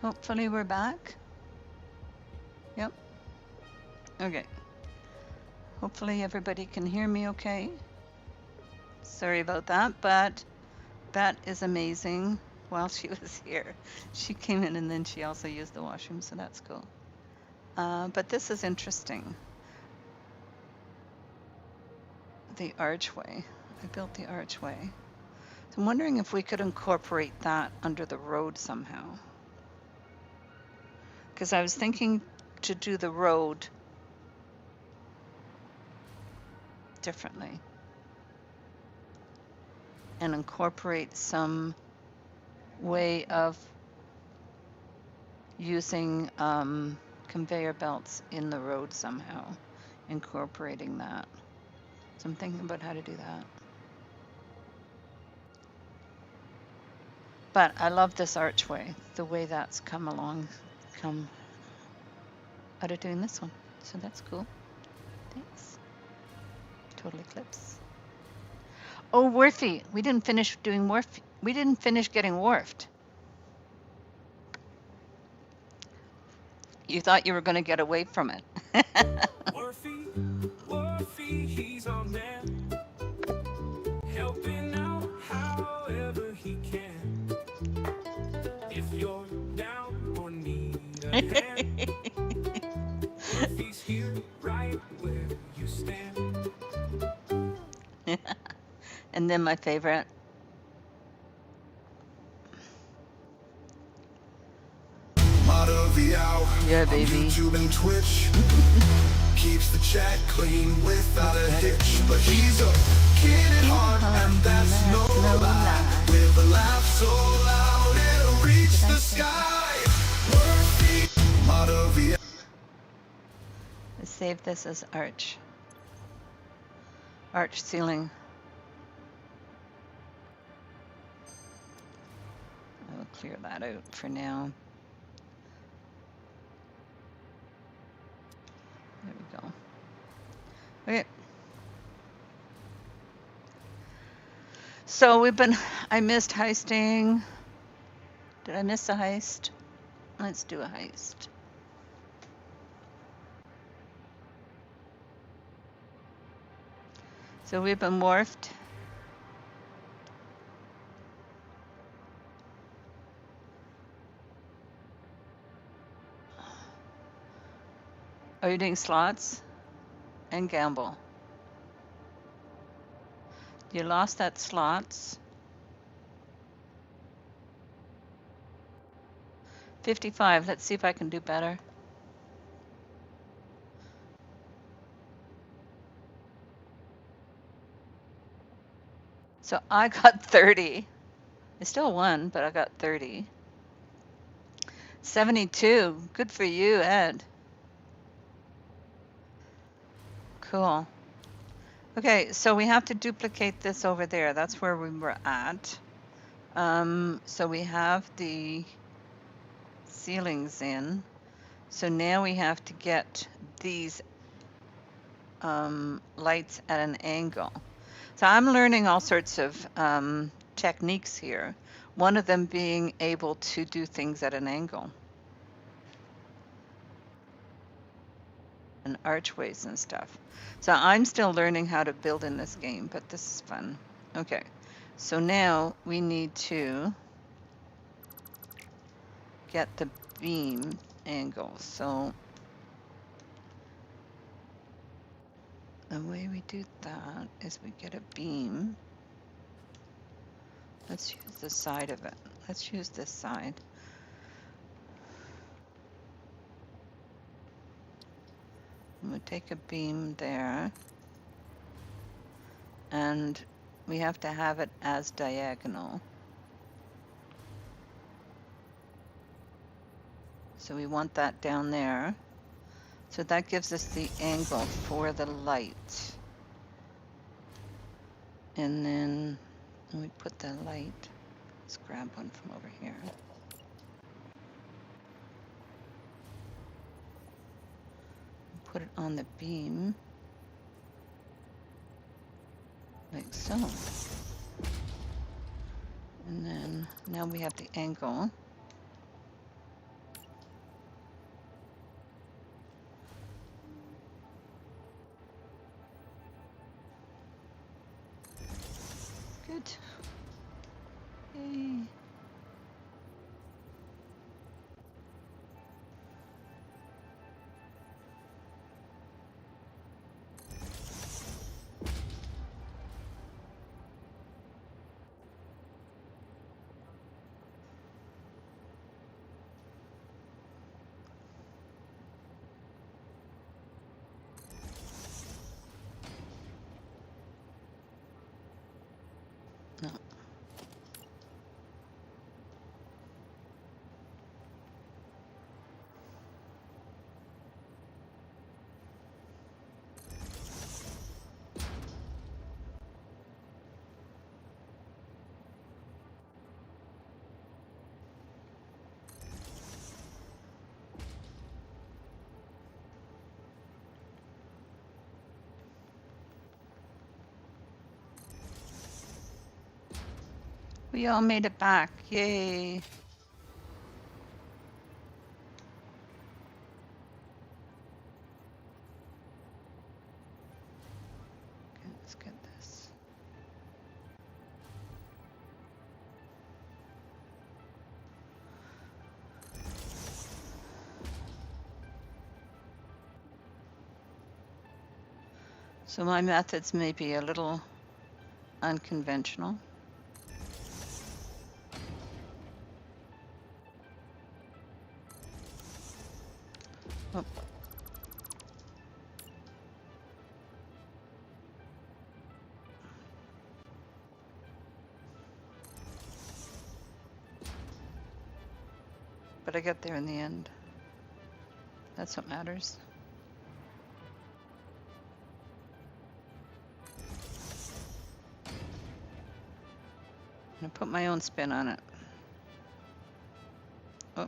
Hopefully we're back. Yep. Okay. Hopefully everybody can hear me okay. Sorry about that, but that is amazing. While she was here, she came in and then she also used the washroom, so that's cool. But this is interesting. The archway. I built the archway. So I'm wondering if we could incorporate that under the road somehow. Because I was thinking to do the road differently and incorporate some way of using conveyor belts in the road somehow, incorporating that. So I'm thinking about how to do that. But I love this archway, the way that's come out of doing this one. So that's cool. Thanks. Total eclipse. Oh, wharfy. We didn't finish doing wharf. We didn't finish getting wharfed. You thought you were going to get away from it. Wharfy, Wharfy, he's on there, helping out however he can. If you're down or need a hand, Wharfy's here right where you stand. And then my favorite. Motto of the hour. Yeah, On baby. YouTube and Twitch. Keeps the chat clean without a hitch. But he's a kid at heart, and that's no lie. With a laugh so loud it'll reach the sky. Worthy. Motto of the hour. Let's save this as arch. Arch ceiling. I will clear that out for now. There we go. Okay. So I missed heisting. Did I miss a heist? Let's do a heist. So we've been morphed. Are you doing slots and gamble? You lost that slots. 55. Let's see if I can do better. So I got 30. I still won, but I got 30. 72. Good for you, Ed. Cool. Okay, so we have to duplicate this over there. That's where we were at. So we have the ceilings in. So now we have to get these lights at an angle. So I'm learning all sorts of techniques here. One of them being able to do things at an angle. And archways and stuff. So I'm still learning how to build in this game, but this is fun. Okay, so now we need to get the beam angle. So the way we do that is we get a beam. Let's use the side of it. Let's use this side. I'm going to take a beam there, and we have to have it as diagonal. So we want that down there. So that gives us the angle for the light. And then when we put the light, let's grab one from over here. Put it on the beam, like so. And then Now we have the angle. Good. Yay. No. We all made it back. Yay. Okay, let's get this. So my methods may be a little unconventional. Oh. But I got there in the end. That's what matters. I put my own spin on it. Oh.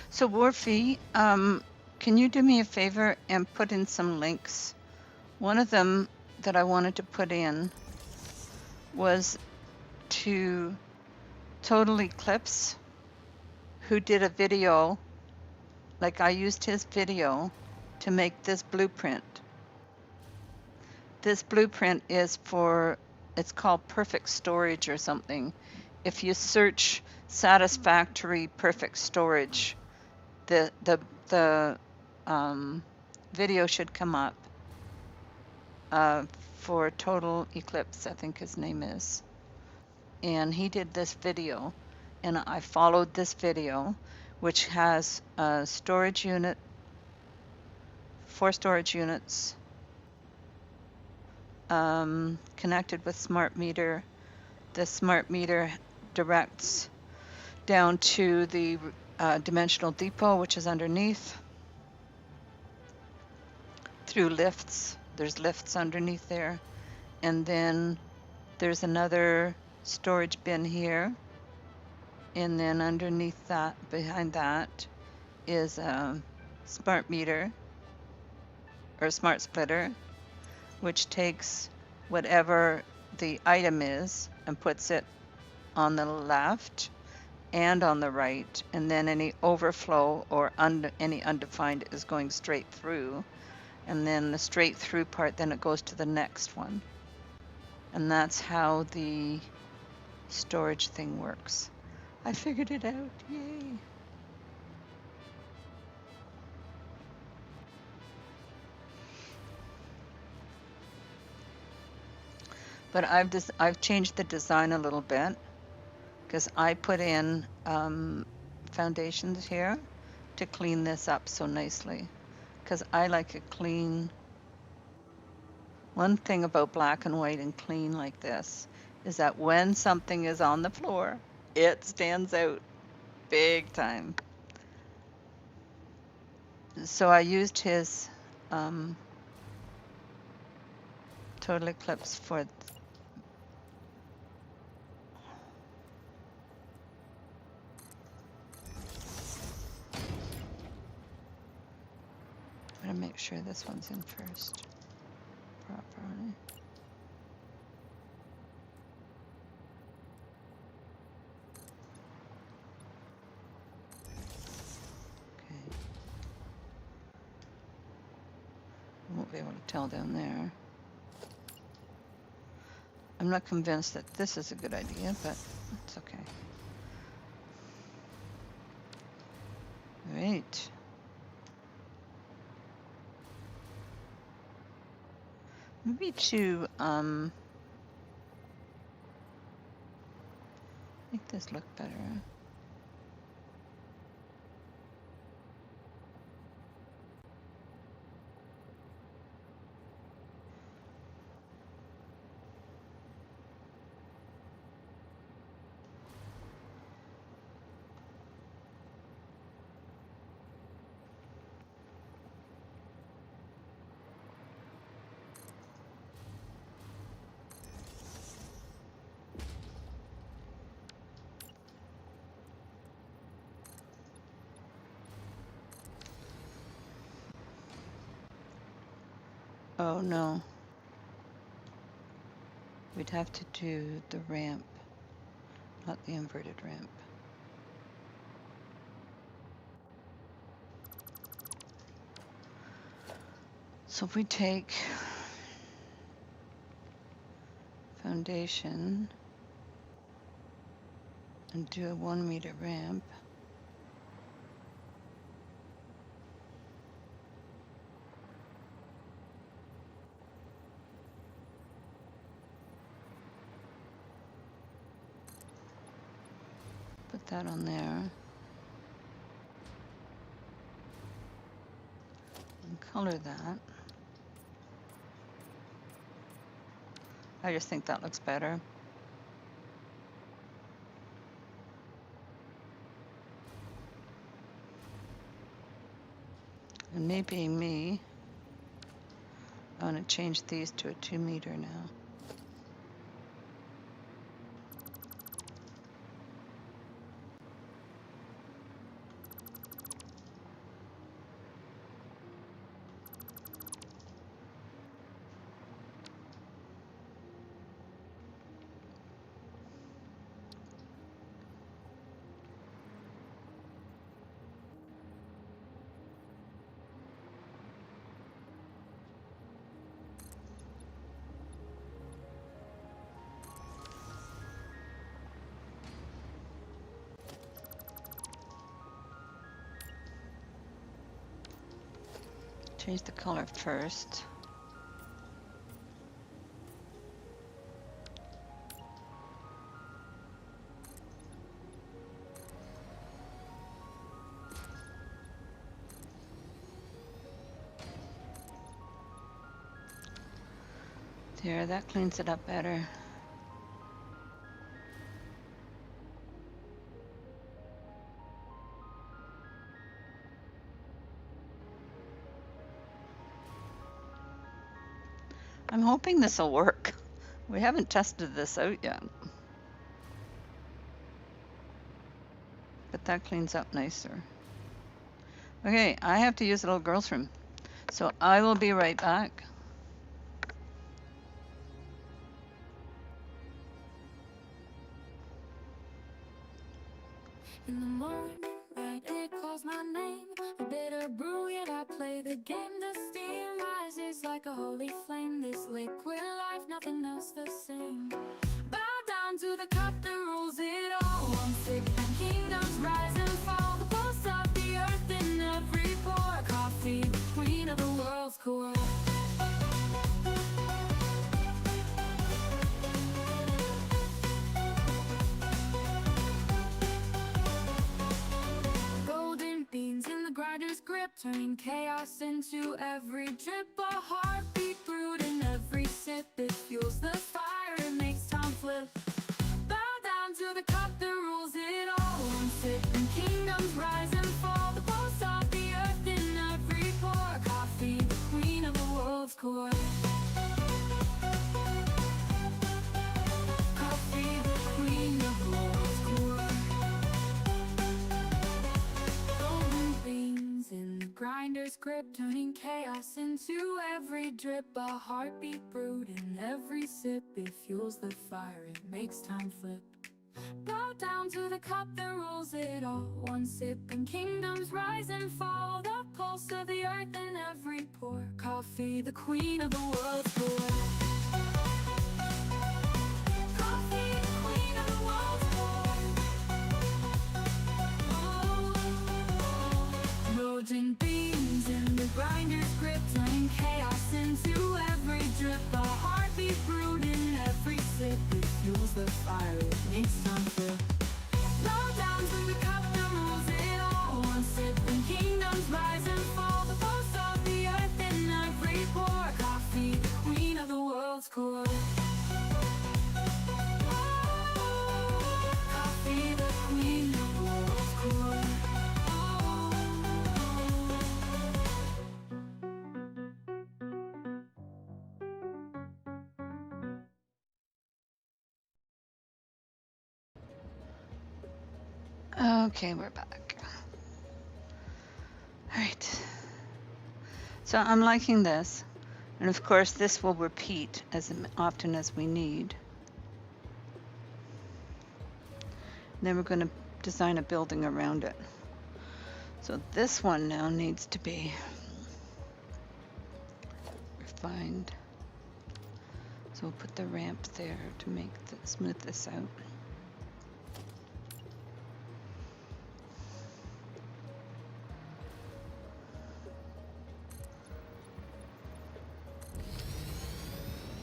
So Warfy, can you do me a favor and put in some links? One of them that I wanted to put in was to Total Eclipse, who did a video, like I used his video to make this blueprint. This blueprint is for, it's called Perfect Storage or something. If you search Satisfactory Perfect Storage, the video should come up for Total Eclipse, I think his name is. And he did this video, and I followed this video, which has a storage unit, 4 storage units, connected with smart meter. The smart meter directs down to the dimensional depot, which is underneath, through lifts. There's lifts underneath there. And then there's another storage bin here. And then underneath that, behind that, is a smart meter or smart splitter, which takes whatever the item is and puts it on the left and on the right, and then any overflow or any undefined is going straight through, and then the straight through part, then it goes to the next one. And that's how the storage thing works. I figured it out, yay. But I've changed the design a little bit because I put in foundations here to clean this up so nicely. Because I like a clean. One thing about black and white and clean like this is that when something is on the floor, it stands out big time. So I used his Total Eclipse for I'm gonna make sure this one's in first properly. Okay. I won't be able to tell down there. I'm not convinced that this is a good idea, but it's okay. Right. Maybe to make this look better. Oh no. We'd have to do the ramp, not the inverted ramp. So if we take foundation and do a 1 meter ramp, put that on there, and color that. I just think that looks better. And maybe me, I want to change these to a 2 meter now. Change the color first. There, that cleans it up better. I'm hoping this will work. We haven't tested this out yet. But that cleans up nicer. Okay, I have to use the little girl's room. So I will be right back. In the morning, right, it calls my name. A bitter brew, yet I play the game. The steam rises like a holy flame. This liquid life, nothing else the same. Bow down to the cup that rules it all. One sick and kingdoms rise and fall. The pulse of the earth in every pore. Coffee, the queen of the world's core. grinder's grip, turning chaos into every drip. A heartbeat brewed in every sip. It fuels the fire, it makes time flip. Bow down to the cup that rules it all. One sip and kingdoms rise and fall. The pulse of the earth in every pore. Coffee, the queen of the world's core. Coffee, the queen of the world's core. Golden beans in the grinder's grip, turning chaos into every drip. A heartbeat brewed in every sip. It fuels the fire, it makes time flip. Bow down to the cup that rules it all. One sip and kingdoms rise and fall. The pulse of the earth in every pore. Coffee, the queen of the world's core. Coffee, the queen of the world's core. Golden beans in the grinder's grip, turning chaos into every drip. A heartbeat brewed in every sip. It fuels the fire, it makes time flip. Bow down to the cup that rules it all. One sip and kingdoms rise and fall. The pulse of the earth in every pore. Coffee, the queen of the world's core. Coffee, the queen of the world's core. Okay, we're back. All right. So I'm liking this. And of course, this will repeat as often as we need. Then we're going to design a building around it. So this one now needs to be refined. So we'll put the ramp there to make smooth this out.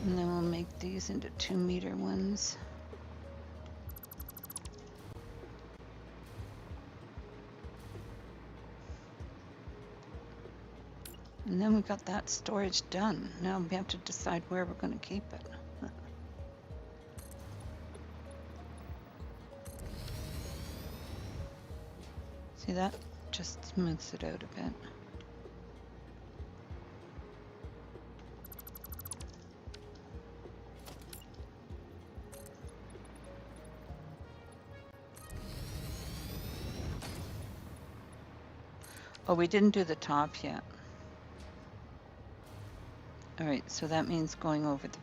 And then we'll make these into 2-meter ones. And then we got that storage done. Now we have to decide where we're going to keep it. See that? Just smooths it out a bit. Oh, we didn't do the top yet. All right, so that means going over the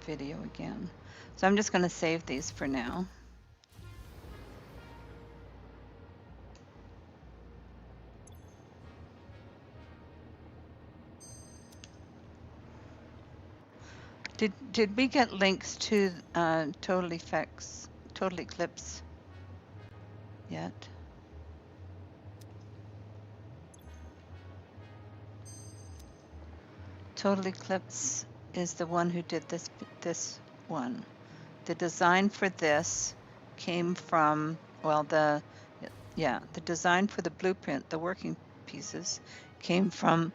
video again. So I'm just going to save these for now. Did we get links to Total Eclipse yet? Total Eclipse is the one who did this one. The design for this came from, well, the design for the blueprint, the working pieces, came from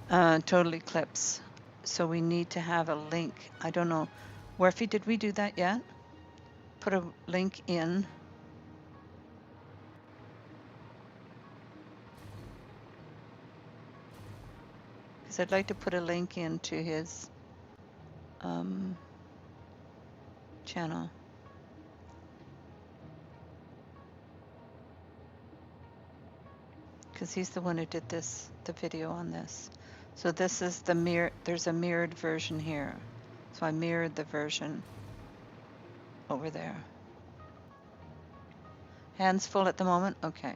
Total Eclipse. So we need to have a link. I don't know. Werfie, did we do that yet? Put a link in. Because I'd like to put a link into his channel. Because he's the one who did the video on this. So this is there's a mirrored version here. So I mirrored the version over there. Hands full at the moment? Okay.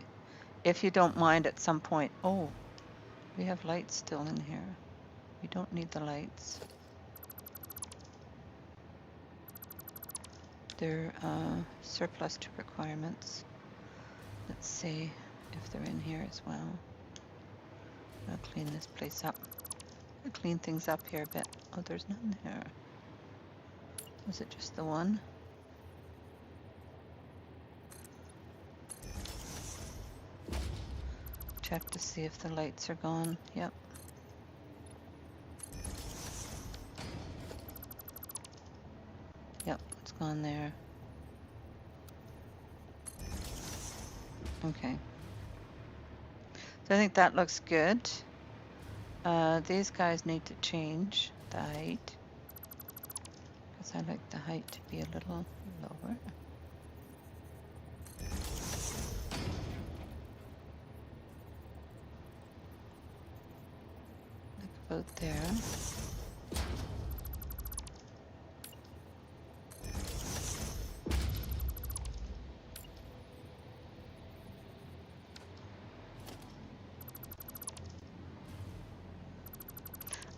If you don't mind at some point. Oh, we have lights still in here. We don't need the lights. They're surplus to requirements. Let's see if they're in here as well. I'll clean this place up. I'll clean things up here a bit. Oh, there's none there. Was it just the one? check to see if the lights are gone. Yep. Yep, it's gone there. Okay. So I think that looks good. These guys need to change the height, because I like the height to be a little lower. Like about there.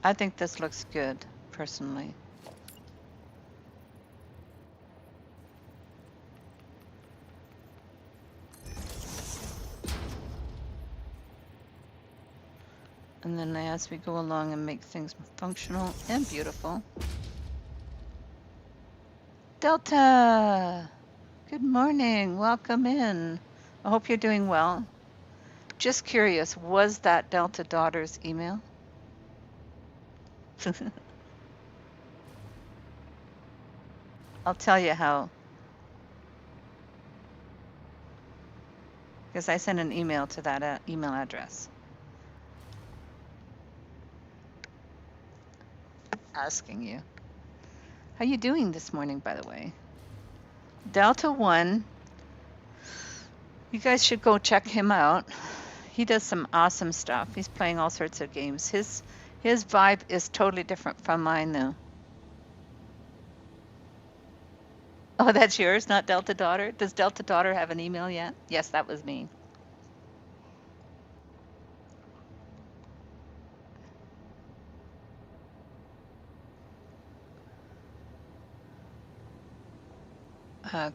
I think this looks good, personally. And then as we go along and make things functional and beautiful. Delta! Good morning, welcome in. I hope you're doing well. Just curious, was that Delta daughter's email? I'll tell you how. Because I sent an email to that email address. Asking you. How you doing this morning, by the way? Delta 1. You guys should go check him out. He does some awesome stuff. He's playing all sorts of games. His vibe is totally different from mine, though. Oh, that's yours, not Delta Daughter? Does Delta Daughter have an email yet? Yes, that was me.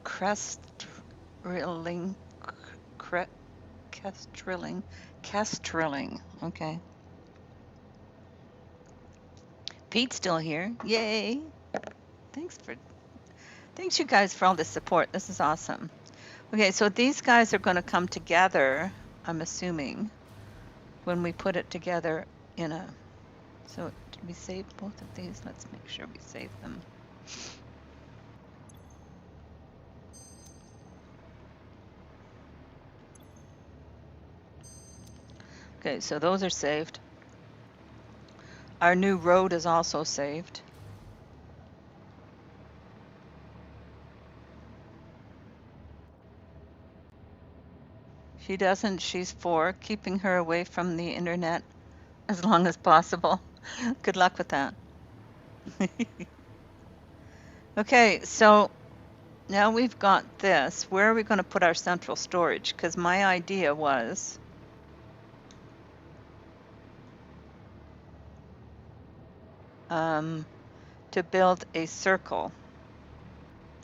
Crestrilling, Castrilling. Okay. Pete's still here. Yay! Thanks you guys for all the support. This is awesome. Okay, so these guys are going to come together, I'm assuming, when we put it together in a... So did we save both of these? Let's make sure we save them. Okay, so those are saved. Our new road is also saved. She doesn't. She's 4, keeping her away from the internet as long as possible. Good luck with that. Okay, so now we've got this. Where are we going to put our central storage? Because my idea was to build a circle.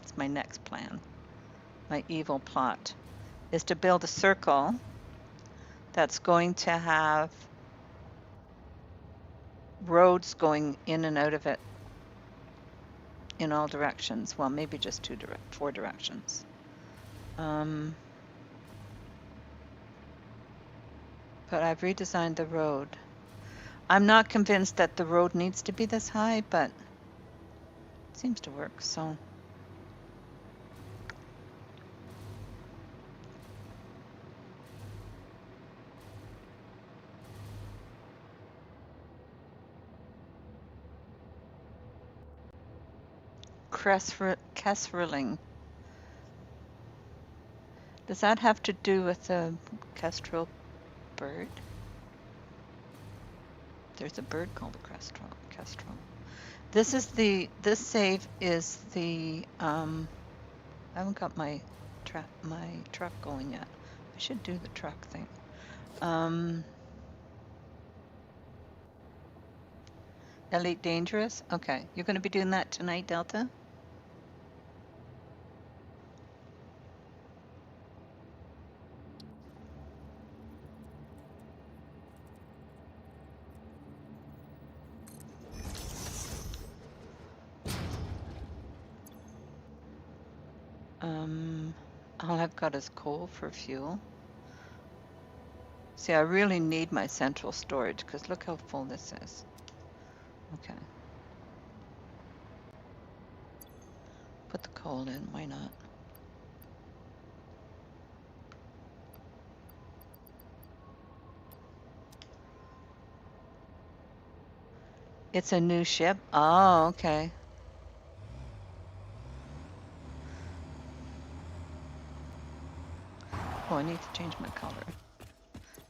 It's my next plan. My evil plot is to build a circle that's going to have roads going in and out of it in all directions. Well, maybe just 4 directions. But I've redesigned the road. I'm not convinced that the road needs to be this high, but it seems to work, so. Kestrelling. Does that have to do with the kestrel bird? There's a bird called a kestrel. This save is the, I haven't got my truck going yet. I should do the truck thing. Elite Dangerous? Okay, you're going to be doing that tonight, Delta? All I've got is coal for fuel. See, I really need my central storage because look how full this is. Okay. Put the coal in, why not? It's a new ship? Oh, okay. Oh, I need to change my color.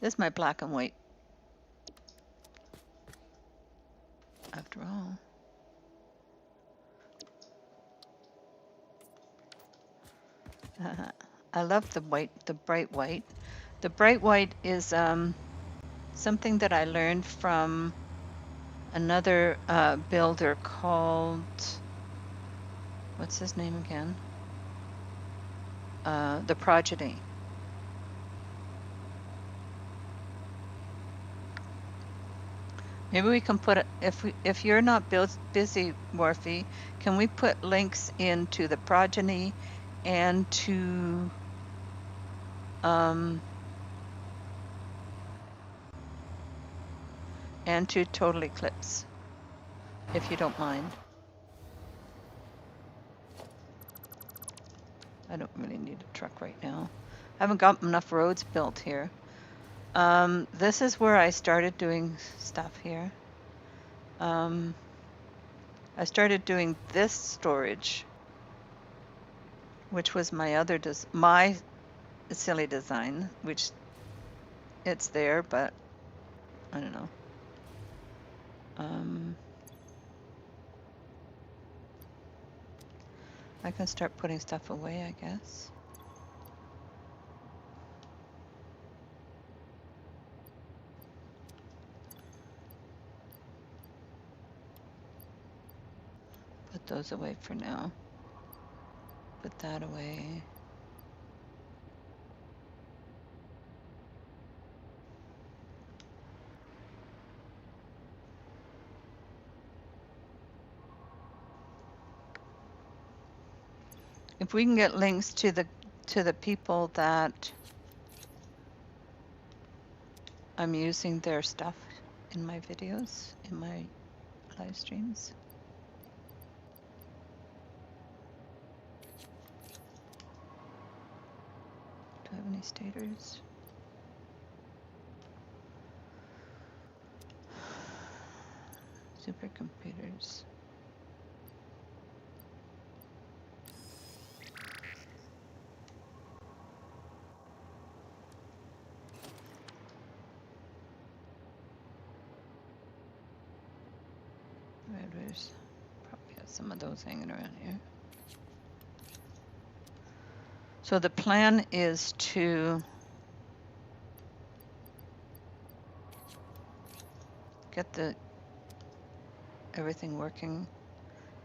This is my black and white, after all. I love the white, the bright white. The bright white is something that I learned from another builder called, what's his name again? The Progeny. Maybe we can put it, if you're not busy, Morphe, can we put links into the Progeny and to Total Eclipse, if you don't mind. I don't really need a truck right now. I haven't got enough roads built here. This is where I started doing stuff here. I started doing this storage, which was my other my silly design, which it's there, but I don't know. I can start putting stuff away, I guess. Put those away for now. Put that away. If we can get links to the people that I'm using their stuff in my videos, in my live streams. Do I have any stators? Supercomputers. There's probably have some of those hanging around here. So the plan is to get everything working,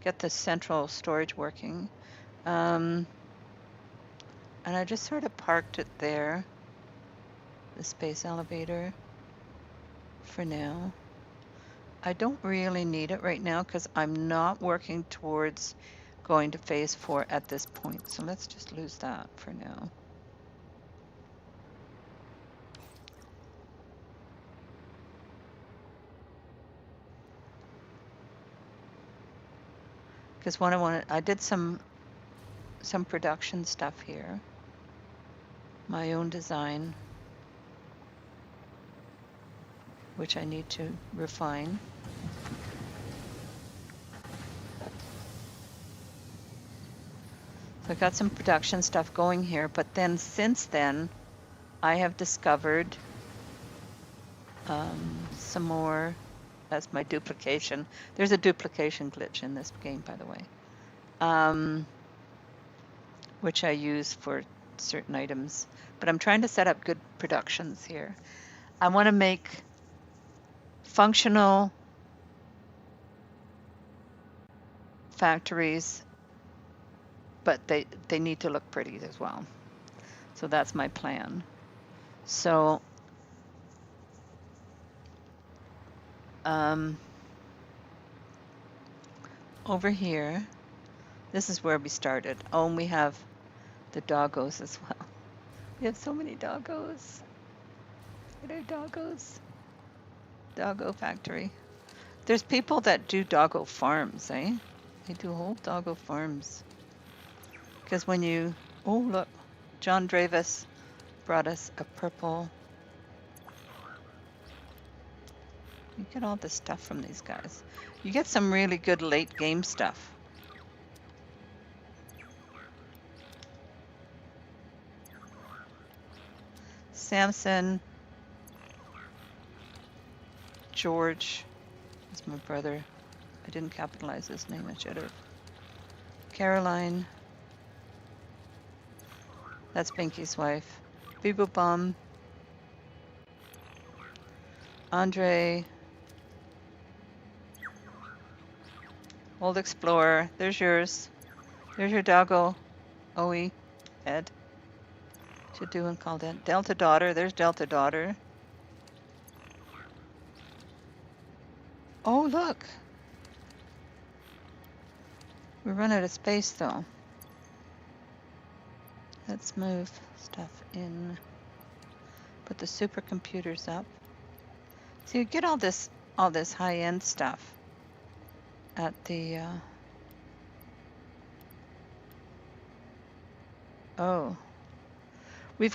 get the central storage working. And I just sort of parked it there, the space elevator, for now. I don't really need it right now because I'm not working towards going to phase 4 at this point. So let's just lose that for now. Because what I did some production stuff here, my own design, which I need to refine. So I've got some production stuff going here, but then since then, I have discovered some more. That's my duplication. There's a duplication glitch in this game, by the way, which I use for certain items. But I'm trying to set up good productions here. I want to make functional factories, but they need to look pretty as well. So that's my plan. So over here, this is where we started. Oh, and we have the doggos as well. We have so many doggos. What are doggos? Doggo factory. There's people that do doggo farms, eh? They do whole doggo farms. Because when you, oh look, John Dravis brought us a purple. You get all this stuff from these guys. You get some really good late game stuff. Samson, George, that's my brother. I didn't capitalize his name, I should have. Caroline, that's Binky's wife. Bibo Bum, Andre, Old Explorer, there's yours. There's your doggo, Owie, Ed. To do and call that. Delta Daughter, there's Delta Daughter. Oh, look. We run out of space though. Let's move stuff in. Put the supercomputers up. So you get all this high-end stuff at the oh. We're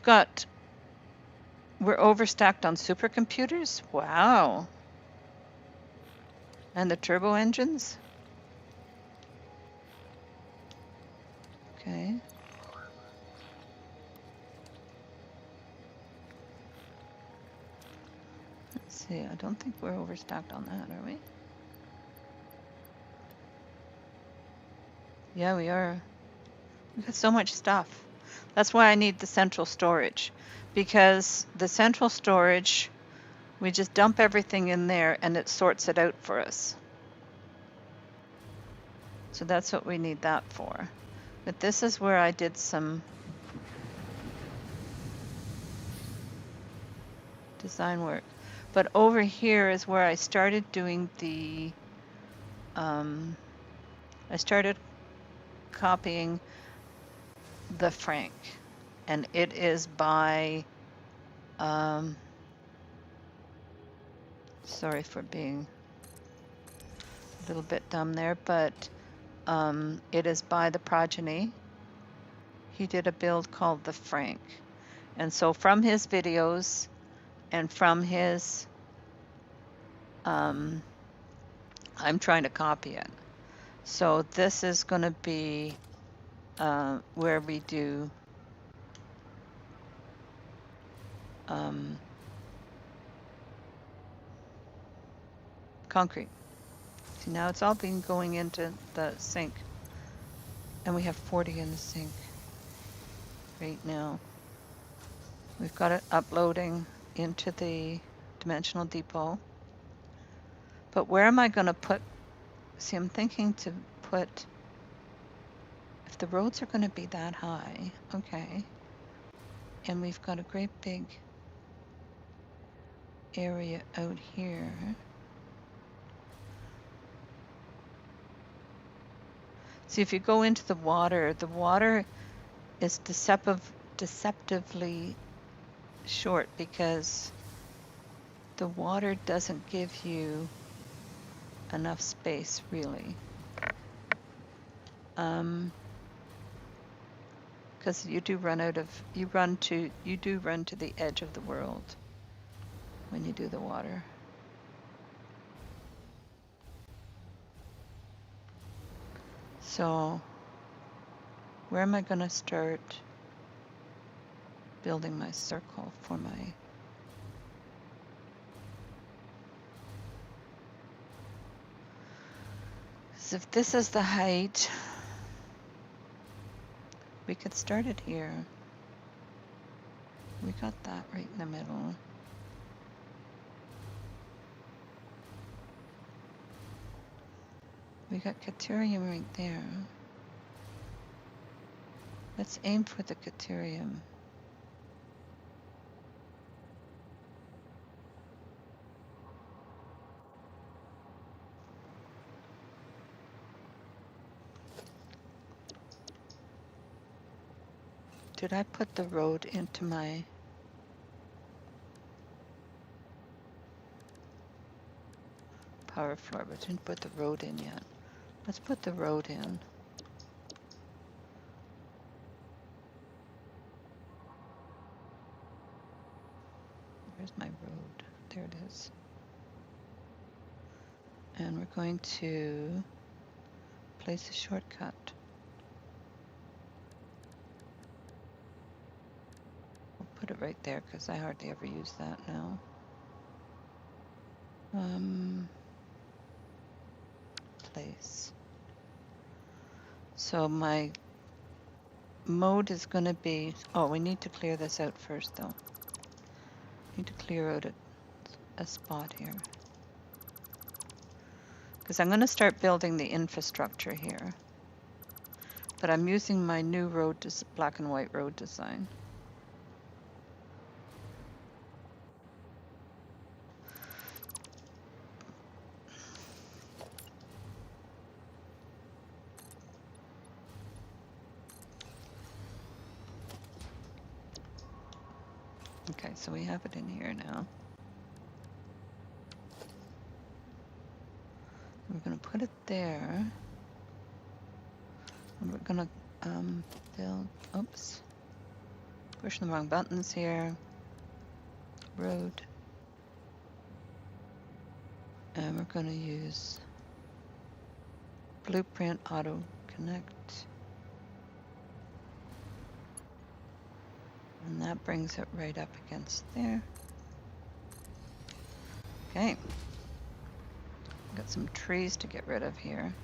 overstacked on supercomputers? Wow. And the turbo engines? Okay. Let's see, I don't think we're overstacked on that, are we? Yeah, we are. We've got so much stuff. That's why I need the central storage. Because the central storage, we just dump everything in there and it sorts it out for us. So that's what we need that for. But this is where I did some design work. But over here is where I started doing the, I started copying the Frank. And it is by, sorry for being a little bit dumb there, but it is by the Progeny. He did a build called the Frank. And so from his videos and from his, I'm trying to copy it. So this is going to be where we do concrete. See, now it's all been going into the sink. And we have 40 in the sink right now. We've got it uploading into the dimensional depot. But where am I going to put, see, I'm thinking to put, if the roads are going to be that high, okay, and we've got a great big area out here. See, if you go into the water is deceptively short because the water doesn't give you enough space, really. Because you do run to the edge of the world when you do the water. So where am I going to start building my circle for my, so if this is the height, we could start it here. We got that right in the middle. We got Catrien right there. Let's aim for the Catrien. Did I put the road into my... power floor, but didn't put the road in yet. Let's put the road in. Where's my road? There it is. And we're going to place a shortcut. We'll put it right there because I hardly ever use that now. Place. So my mode is going to be, oh, we need to clear this out first though. Need to clear out a spot here. Because I'm going to start building the infrastructure here. But I'm using my new road, black and white road design. Okay, so we have it in here now. We're going to put it there. And we're going to build, oops, pushing the wrong buttons here. Road. And we're going to use Blueprint Auto Connect. And that brings it right up against there. Okay. Got some trees to get rid of here.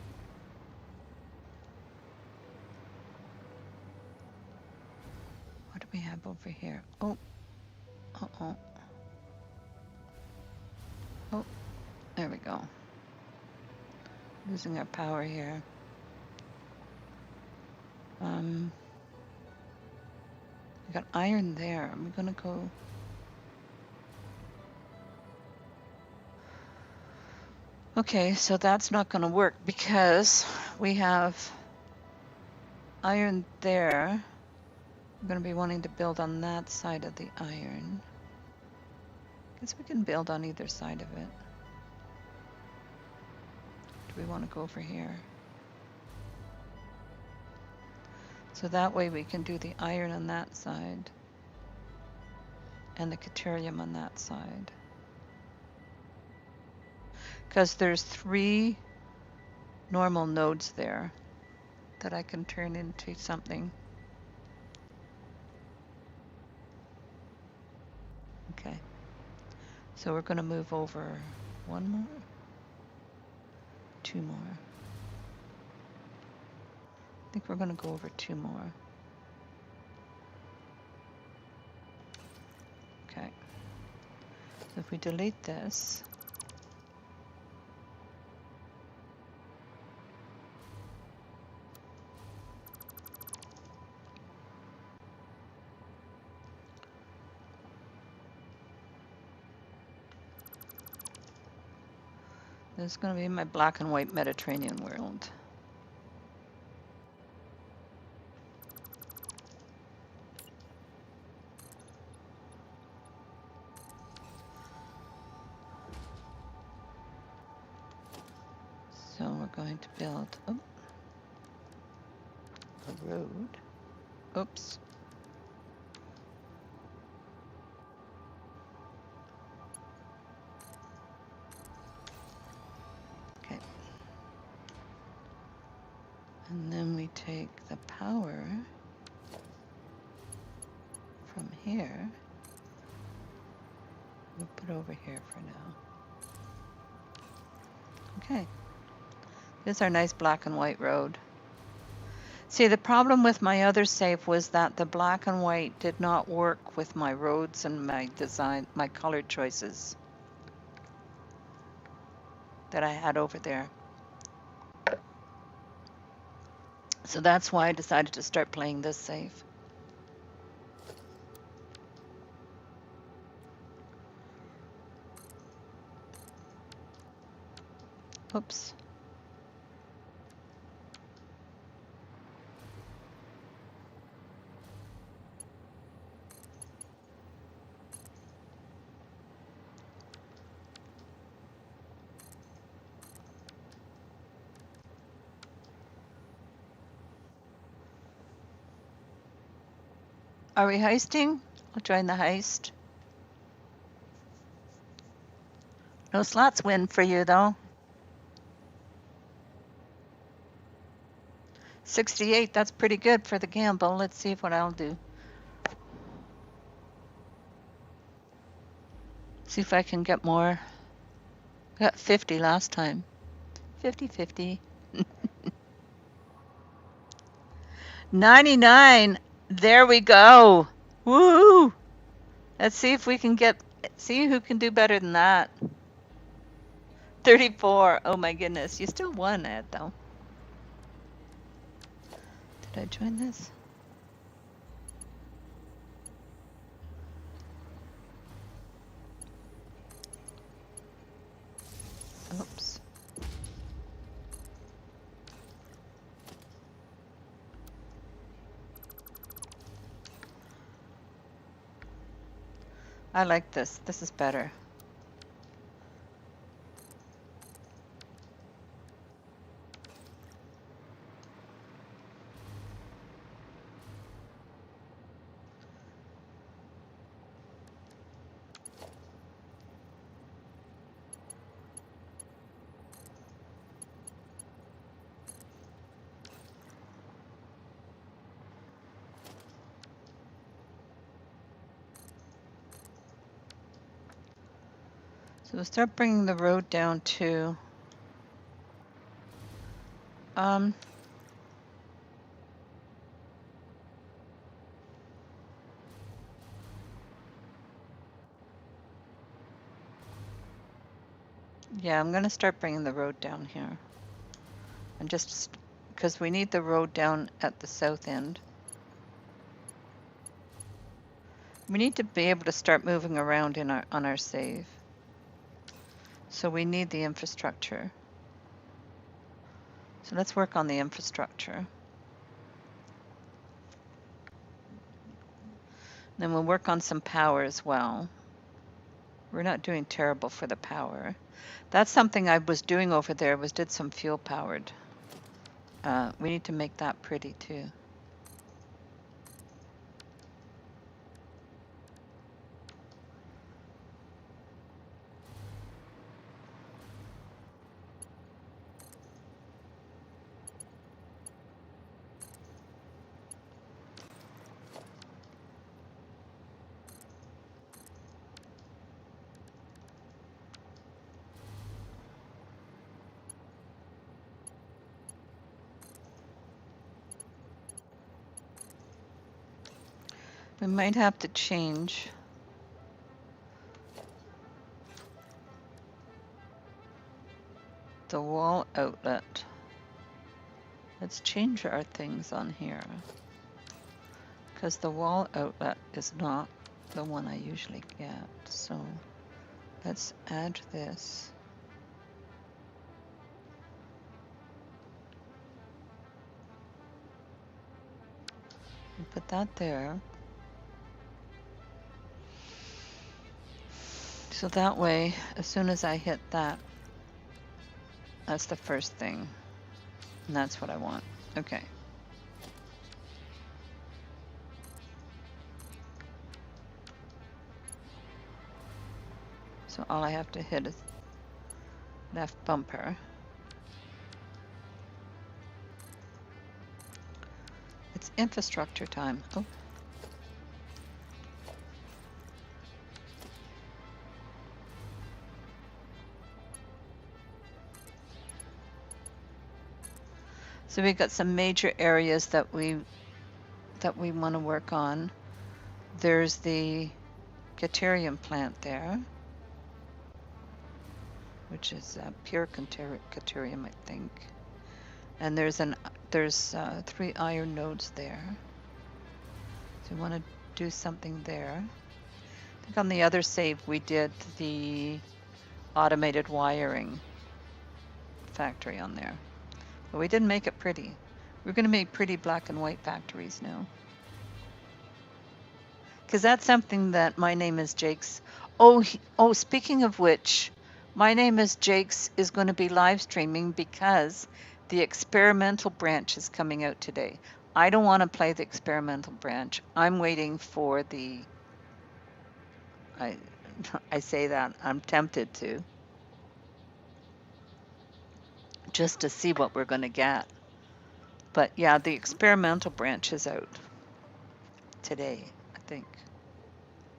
What do we have over here? Oh. Uh-oh. Oh, there we go. Losing our power here. We got iron there. Are we gonna go? Okay, so that's not gonna work because we have iron there. I'm gonna be wanting to build on that side of the iron. Guess we can build on either side of it. Do we want to go over here? So that way we can do the iron on that side and the Catrien on that side. Because there's 3 normal nodes there that I can turn into something. Okay. So we're going to move over 1 more, 2 more. I think we're going to go over 2 more. Okay. So if we delete this, this is going to be my black and white Mediterranean world. So we're going to build a road. Oops. Okay. And then we take the power from here. We'll put it over here for now. Okay. This is our nice black and white road. See, the problem with my other save was that the black and white did not work with my roads and my design, my color choices that I had over there. So that's why I decided to start playing this save. Oops. Are we heisting? I'll join the heist. No slots win for you, though. 68, that's pretty good for the gamble. Let's see what I'll do. See if I can get more. I got 50 last time. 50-50. 99. There we go. Woo! Let's see if we can see who can do better than that. 34. Oh my goodness. You still won, Ed, though. Did I join this? Oops. I like this. This is better. So we'll start bringing the road down to yeah, I'm going to start bringing the road down here. And just because we need the road down at the south end. We need to be able to start moving around on our save. So we need the infrastructure. So let's work on the infrastructure. Then we'll work on some power as well. We're not doing terrible for the power. That's something I was doing over there, did some fuel powered. We need to make that pretty too. We might have to change the wall outlet. Let's change our things on here, because the wall outlet is not the one I usually get. So let's add this. And put that there. So that way, as soon as I hit that, that's the first thing. And that's what I want. Okay. So all I have to hit is left bumper. It's infrastructure time. Oh. So we've got some major areas that we want to work on. There's the Catrien plant there, which is pure Catrien, I think. And there's 3 iron nodes there. So we want to do something there. I think on the other save we did the automated wiring factory on there. But we didn't make it pretty. We're going to make pretty black and white factories now. Because that's something that My Name is Jake's. Oh, speaking of which, My Name is Jake's is going to be live streaming because the experimental branch is coming out today. I don't want to play the experimental branch. I'm waiting for the, I, I say that, I'm tempted to, just to see what we're going to get. But yeah, the experimental branch is out today, I think.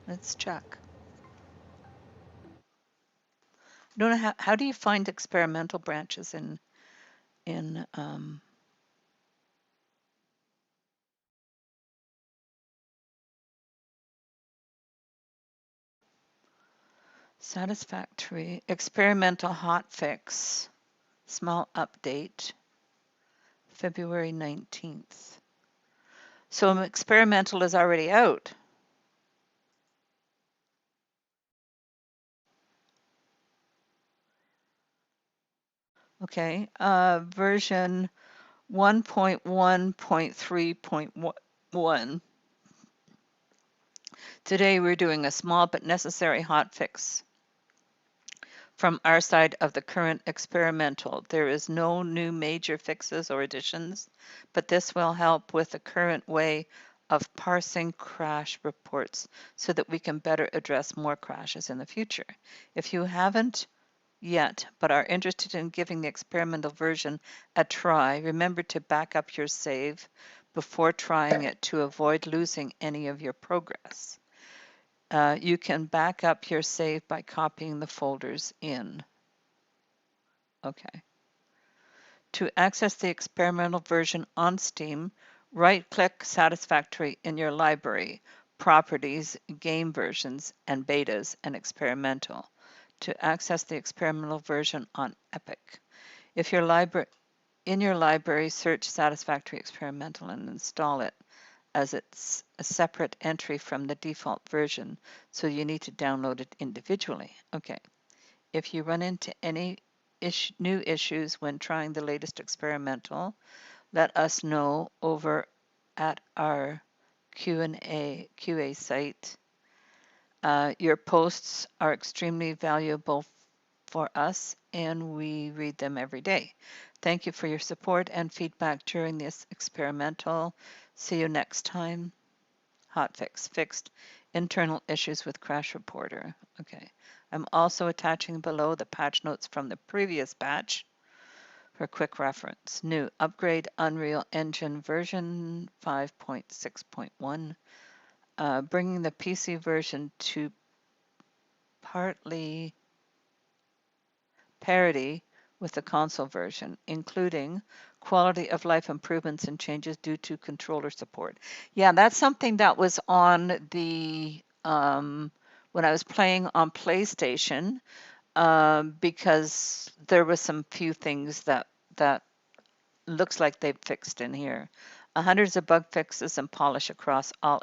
Let's check. I don't know how do you find experimental branches in Satisfactory experimental hotfix small update February 19th. So experimental is already out. Okay, version 1.1.3.1. Today we're doing a small but necessary hotfix from our side of the current experimental. There is no new major fixes or additions, but this will help with the current way of parsing crash reports so that we can better address more crashes in the future. If you haven't yet, but are interested in giving the experimental version a try, remember to back up your save before trying it to avoid losing any of your progress. You can back up your save by copying the folders in. Okay. To access the experimental version on Steam, right-click Satisfactory in your library, Properties, Game Versions, and Betas, and Experimental. To access the experimental version on Epic. If your in your library, search Satisfactory Experimental and install it, as it's a separate entry from the default version, so you need to download it individually. Okay. If you run into any new issues when trying the latest experimental, let us know over at our QA site. Your posts are extremely valuable for us, and we read them every day. Thank you for your support and feedback during this experimental. See you next time. Hotfix fixed internal issues with Crash Reporter. Okay. I'm also attaching below the patch notes from the previous batch for quick reference. New upgrade Unreal Engine version 5.6.1, bringing the PC version to partly parity with the console version, including quality of life improvements and changes due to controller support. Yeah, that's something that was on the when I was playing on PlayStation, because there were some few things that looks like they've fixed in here. Hundreds of bug fixes and polish across all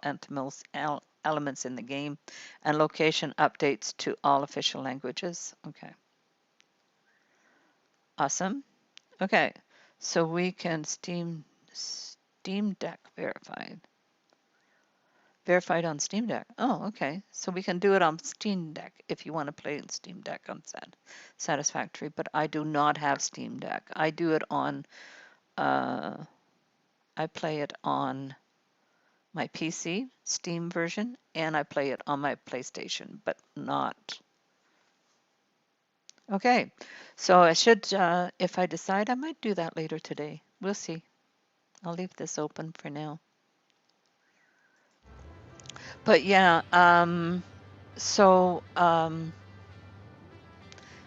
elements in the game, and location updates to all official languages. Okay. Awesome. Okay, so we can Steam Deck verified. Verified on Steam Deck. Oh, okay. So we can do it on Steam Deck if you want to play in Steam Deck on Satisfactory, but I do not have Steam Deck. I do it on, I play it on my PC, Steam version, and I play it on my PlayStation, but not. Okay, so I should, if I decide, I might do that later today. We'll see. I'll leave this open for now. But yeah,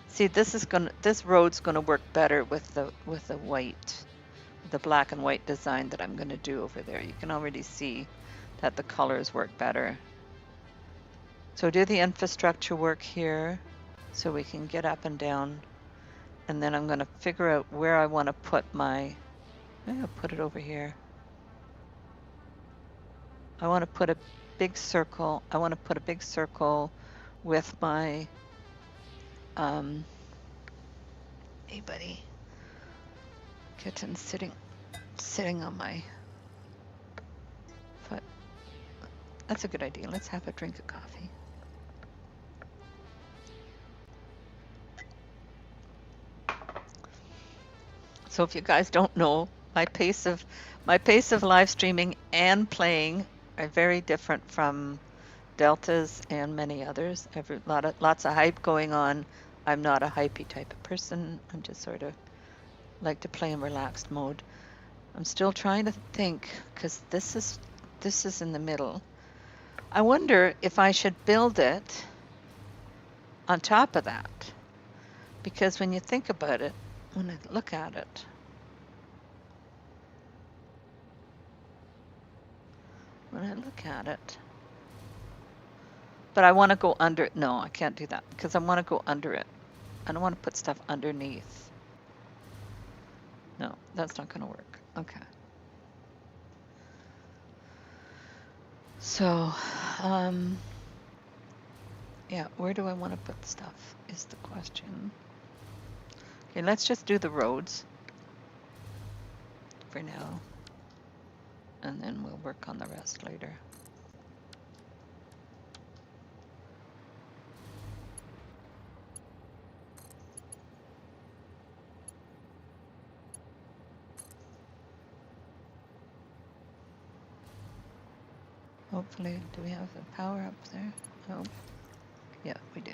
see, this road's gonna work better with the white, the black and white design that I'm gonna do over there. You can already see that the colors work better. So do the infrastructure work here so we can get up and down. And then I'm gonna figure out where I wanna put I'm gonna put it over here. I wanna put a big circle. I wanna put a big circle with my, hey buddy, kitten sitting on my foot. That's a good idea. Let's have a drink of coffee. So if you guys don't know, My pace of live streaming and playing are very different from Delta's and many others. Lots of hype going on. I'm not a hypey type of person. I'm just sort of like to play in relaxed mode. I'm still trying to think because this is in the middle. I wonder if I should build it on top of that, because when you think about it, when I look at it, but I want to go under it. No, I can't do that because I want to go under it. I don't want to put stuff underneath. No, that's not going to work. Okay. So, yeah, where do I want to put stuff is the question. Okay, let's just do the roads for now, and then we'll work on the rest later. Hopefully, do we have the power up there? Oh, yeah, we do.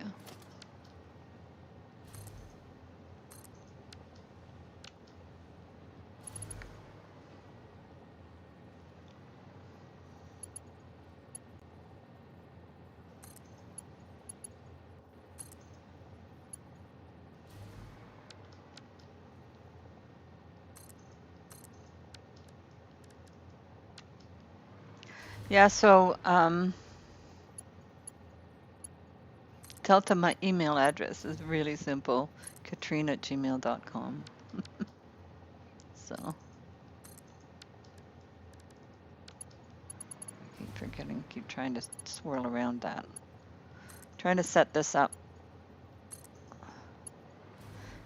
Yeah, so Delta, my email address is really simple, catrien@gmail.com. So I keep forgetting, keep trying to swirl around that. Trying to set this up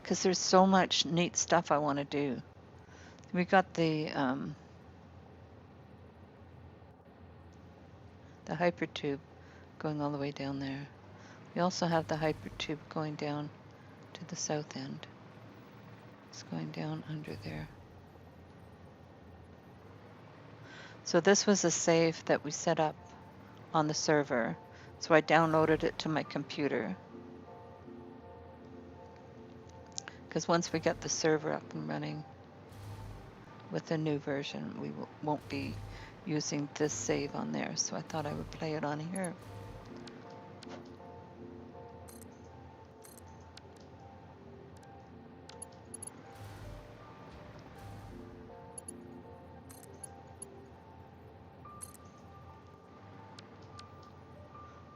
because there's so much neat stuff I want to do. We got the hypertube going all the way down there. We also have the hypertube going down to the south end. It's going down under there. So this was a save that we set up on the server. So I downloaded it to my computer. Because once we get the server up and running with a new version, we won't be using this save on there. So I thought I would play it on here.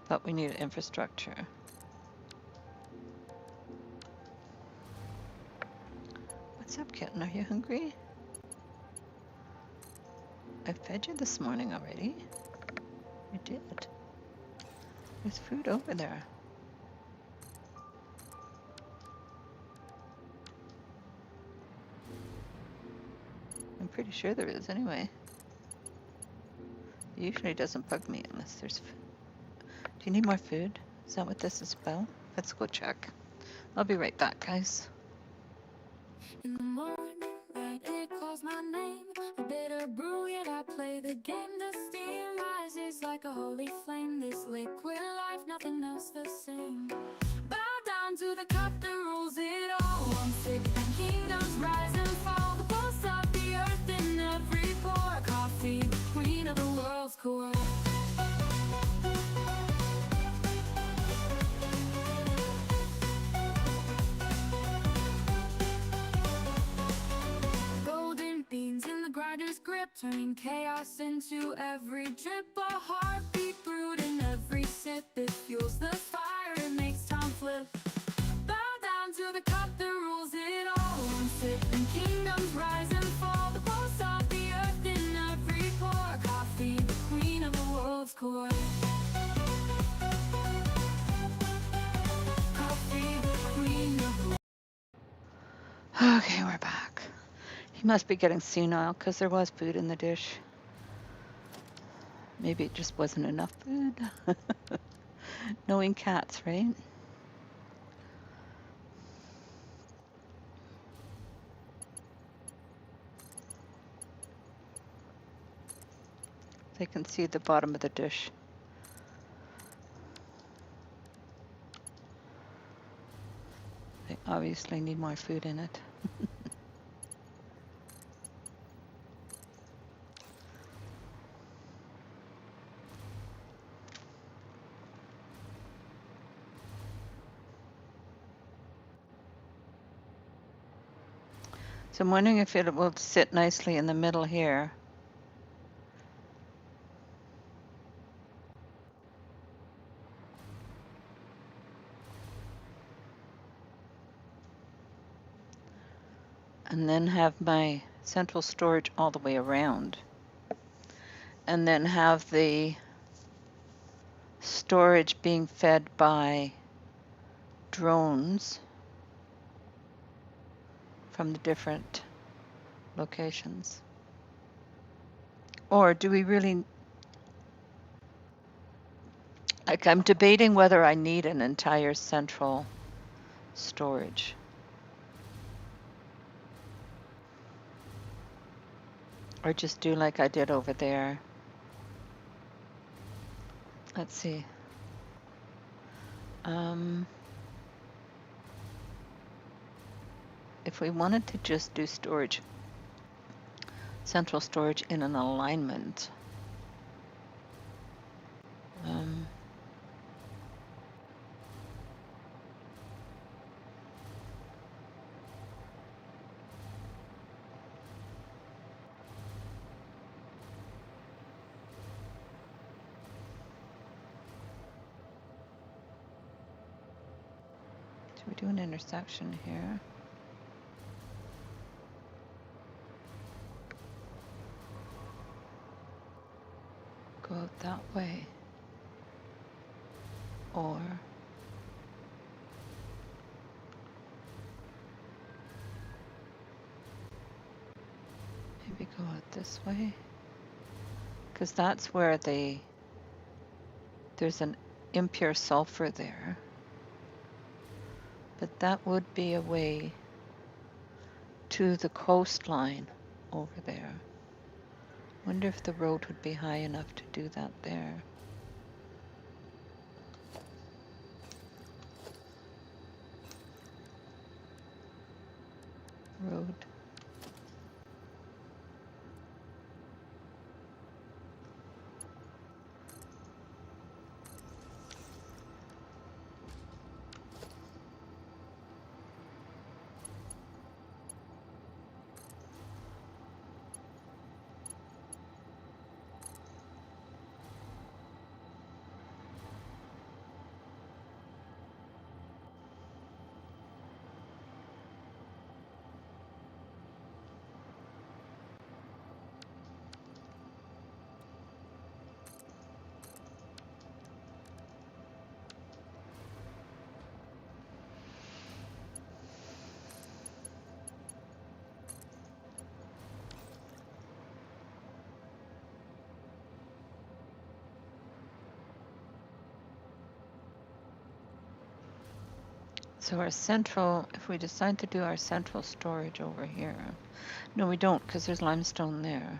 But we need infrastructure. What's up, kitten? Are you hungry? I fed you this morning already. You did. There's food over there. I'm pretty sure there is anyway. It usually doesn't bug me unless there's food. Do you need more food? Is that what this is about? Let's go check. I'll be right back, guys. In the morning, right, it calls my name. A bitter brew, yet I play the game. The steam rises like a holy flame. This liquid life, nothing else the same. Bow down to the cup that rules it all. One sick and kingdoms rise and fall. The pulse of the earth in every pore. Coffee, the queen of the world's core. Beans in the grinder's grip, turning chaos into every drip. A heartbeat brewed in every sip. It fuels the fire, it makes time flip. Bow down to the cup that rules it all. One sip and kingdoms rise and fall. The pulse of the earth in every pore. Coffee, the queen of the world's core. Coffee, the queen of the... Okay, we're back. He must be getting senile because there was food in the dish. Maybe it just wasn't enough food. Knowing cats, right? They can see the bottom of the dish. They obviously need more food in it. So I'm wondering if it will sit nicely in the middle here. And then have my central storage all the way around. And then have the storage being fed by drones from the different locations. Or do we really, like, I'm debating whether I need an entire central storage. Or just do like I did over there. Let's see. If we wanted to just do storage, central storage in an alignment, should we do an intersection here? Go out that way. Or maybe go out this way. Because that's where there's an impure sulfur there. But that would be a way to the coastline over there. Wonder if the road would be high enough to do that there. Road. So our central, if we decide to do our central storage over here, no, we don't, because there's limestone there.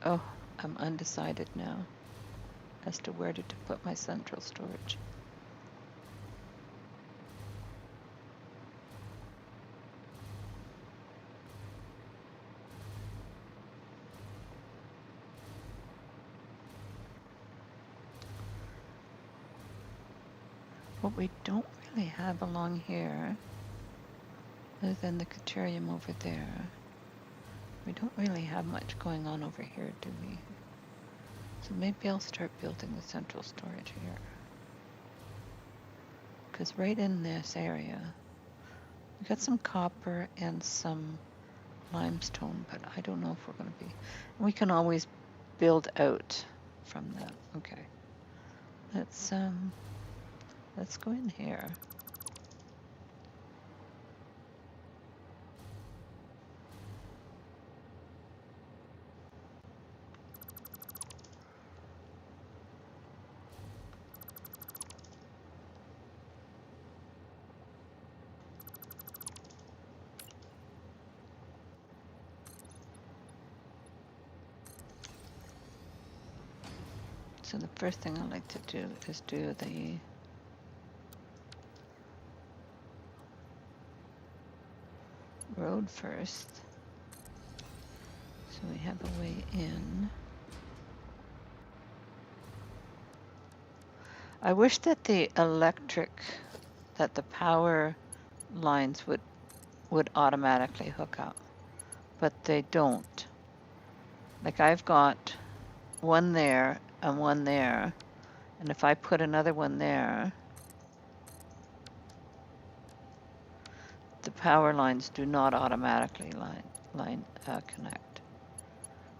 Oh, I'm undecided now as to where to put my central storage. What we don't really have along here, other than the Catrien over there, we don't really have much going on over here, do we? So maybe I'll start building the central storage here. Because right in this area, we got some copper and some limestone, but I don't know if we're going to be... We can always build out from that. Okay. Let's go in here. So the first thing I like to do is do the road first. So we have a way in. I wish that the power lines would automatically hook up, but they don't. Like I've got one there and one there, and if I put another one there, the power lines do not automatically connect.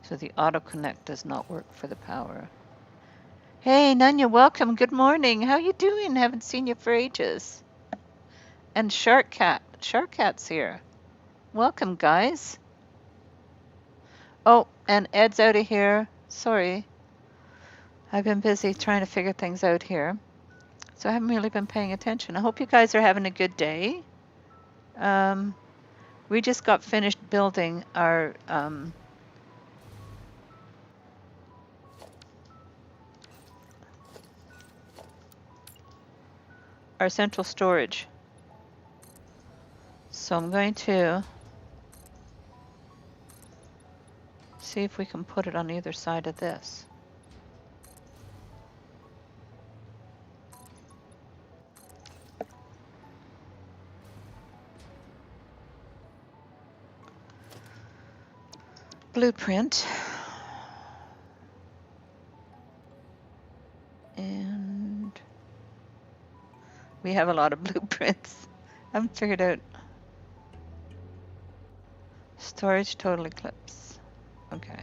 So the auto connect does not work for the power. Hey, Nanya, welcome. Good morning. How you doing? Haven't seen you for ages. And Shark Cat's here. Welcome, guys. Oh, and Ed's out of here. Sorry. I've been busy trying to figure things out here. So I haven't really been paying attention. I hope you guys are having a good day. We just got finished building our central storage. So I'm going to see if we can put it on either side of this. Blueprint. And we have a lot of blueprints. I haven't figured out. Storage total eclipse. Okay.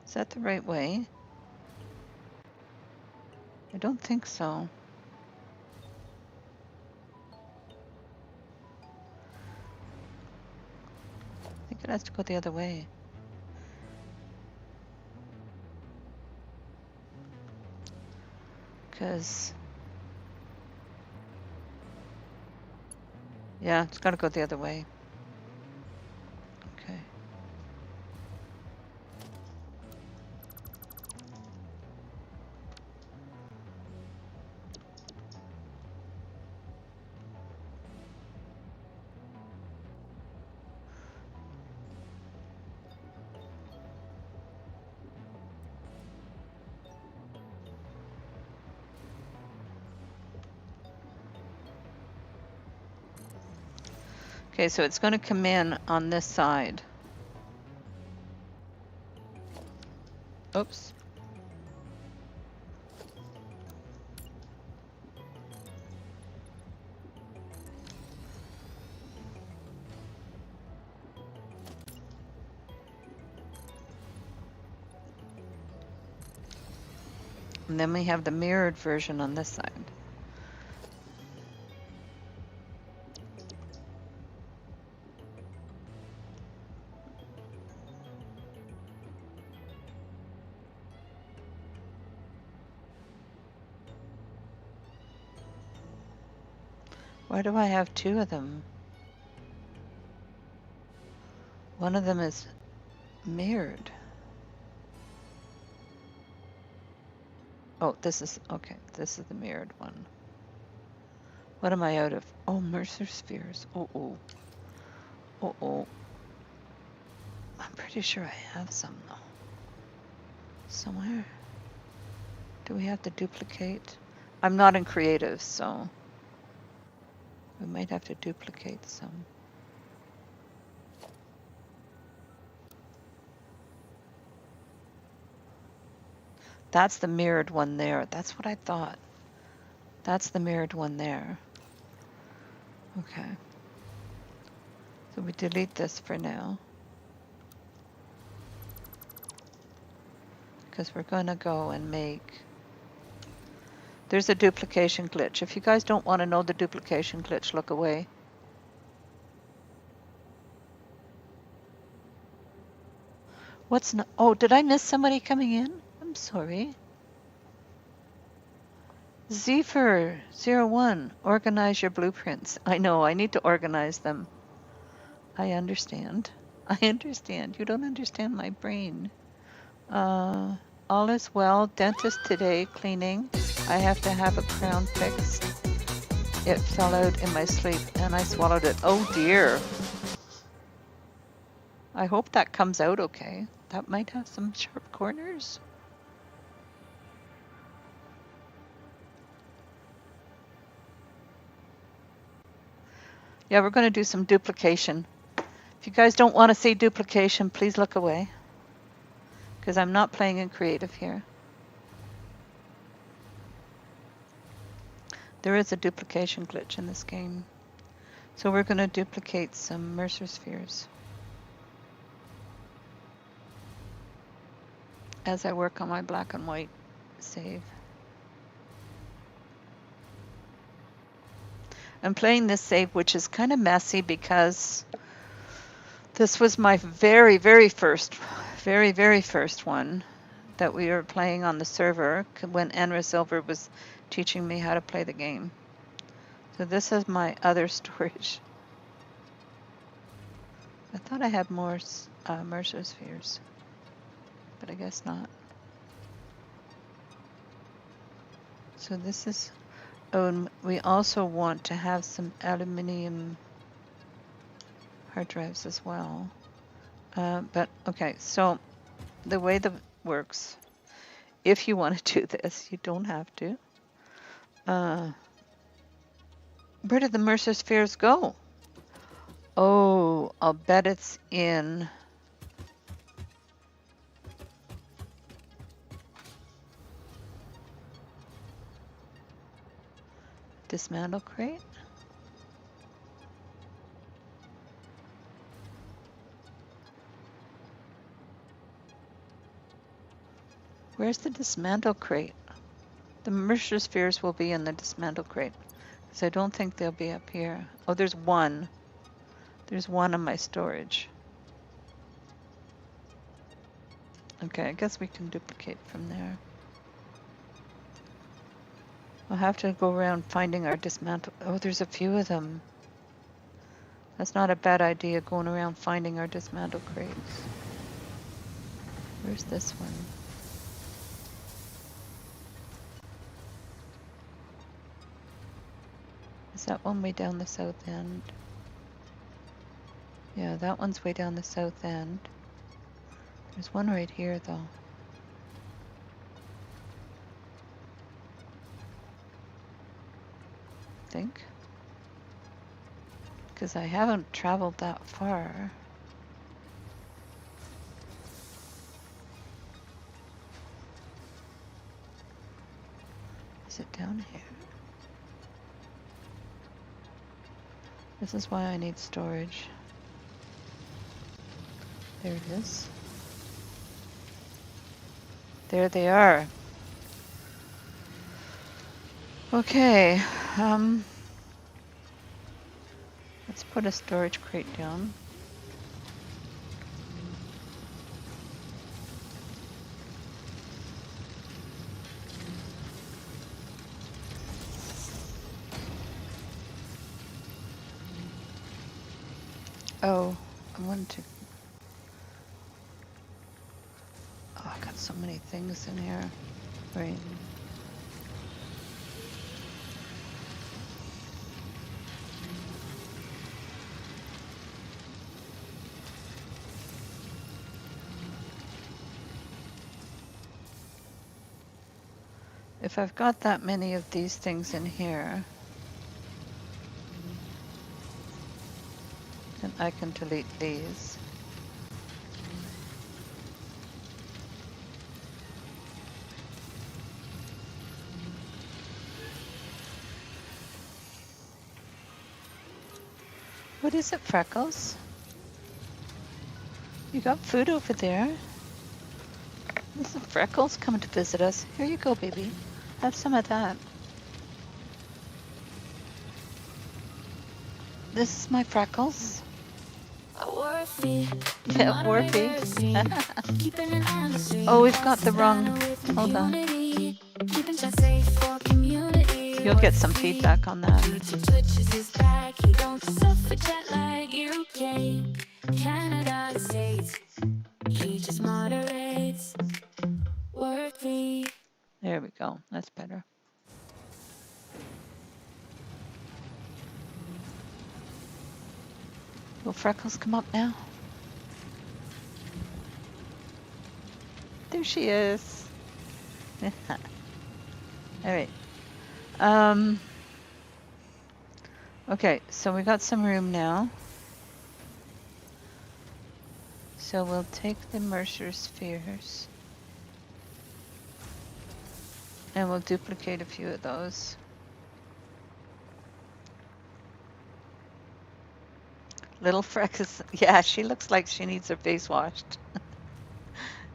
Is that the right way? I don't think so. I think it has to go the other way. Because, yeah, it's got to go the other way. Okay. Okay, so it's going to come in on this side. Oops. And then we have the mirrored version on this side. Why do I have two of them? One of them is mirrored. Oh, this is, okay, this is the mirrored one. What am I out of? Oh, Mercer spheres. Oh. I'm pretty sure I have some though. Somewhere. Do we have to duplicate? I'm not in creative, so we might have to duplicate some. That's the mirrored one there. That's what I thought. That's the mirrored one there. Okay. So we delete this for now. because we're going to go and make... There's a duplication glitch. If you guys don't want to know the duplication glitch, look away. What's not... Oh, did I miss somebody coming in? I'm sorry. Zephyr01, organize your blueprints. I know, I need to organize them. I understand. I understand. You don't understand my brain. All is well. Dentist today, cleaning. I have to have a crown fixed. It fell out in my sleep and I swallowed it. Oh dear. I hope that comes out okay. That might have some sharp corners. Yeah, we're going to do some duplication. If you guys don't want to see duplication, please look away. Because I'm not playing in creative here. There is a duplication glitch in this game. So we're going to duplicate some Mercer spheres. As I work on my black and white save. I'm playing this save, which is kind of messy because this was my very, very first one that we were playing on the server when Enra Silver was teaching me how to play the game. So this is my other storage. I thought I had more Mercer spheres, but I guess not. So this is... Oh, and we also want to have some aluminium hard drives as well. But okay, so the way that works, if you want to do this, you don't have to. Where did the Mercer spheres go? Oh, I'll bet it's in... Dismantle crate? Where's the dismantle crate? The Mercer spheres will be in the dismantle crate. Because I don't think they'll be up here. Oh, there's one. There's one in my storage. Okay, I guess we can duplicate from there. We'll have to go around finding our dismantle... Oh, there's a few of them. That's not a bad idea, going around finding our dismantle crates. Where's this one? Is that one way down the south end? Yeah, that one's way down the south end. There's one right here, though. I think. Because I haven't traveled that far. Is it down here? This is why I need storage. There it is. There they are. Okay, let's put a storage crate down. Oh, I wanted to... Oh, I got so many things in here. Right. If I've got that many of these things in here, then I can delete these. What is it, Freckles? You got food over there? This is Freckles coming to visit us. Here you go, baby. Have some of that. This is my Freckles. Yeah, Warpy. Oh, we've got the wrong. Hold on. You'll get some feedback on that. There we go. That's better. Will Freckles come up now? There she is. All right. Okay, so we got some room now. So we'll take the Mercer spheres. And we'll duplicate a few of those. Little Freckles. Yeah, she looks like she needs her face washed.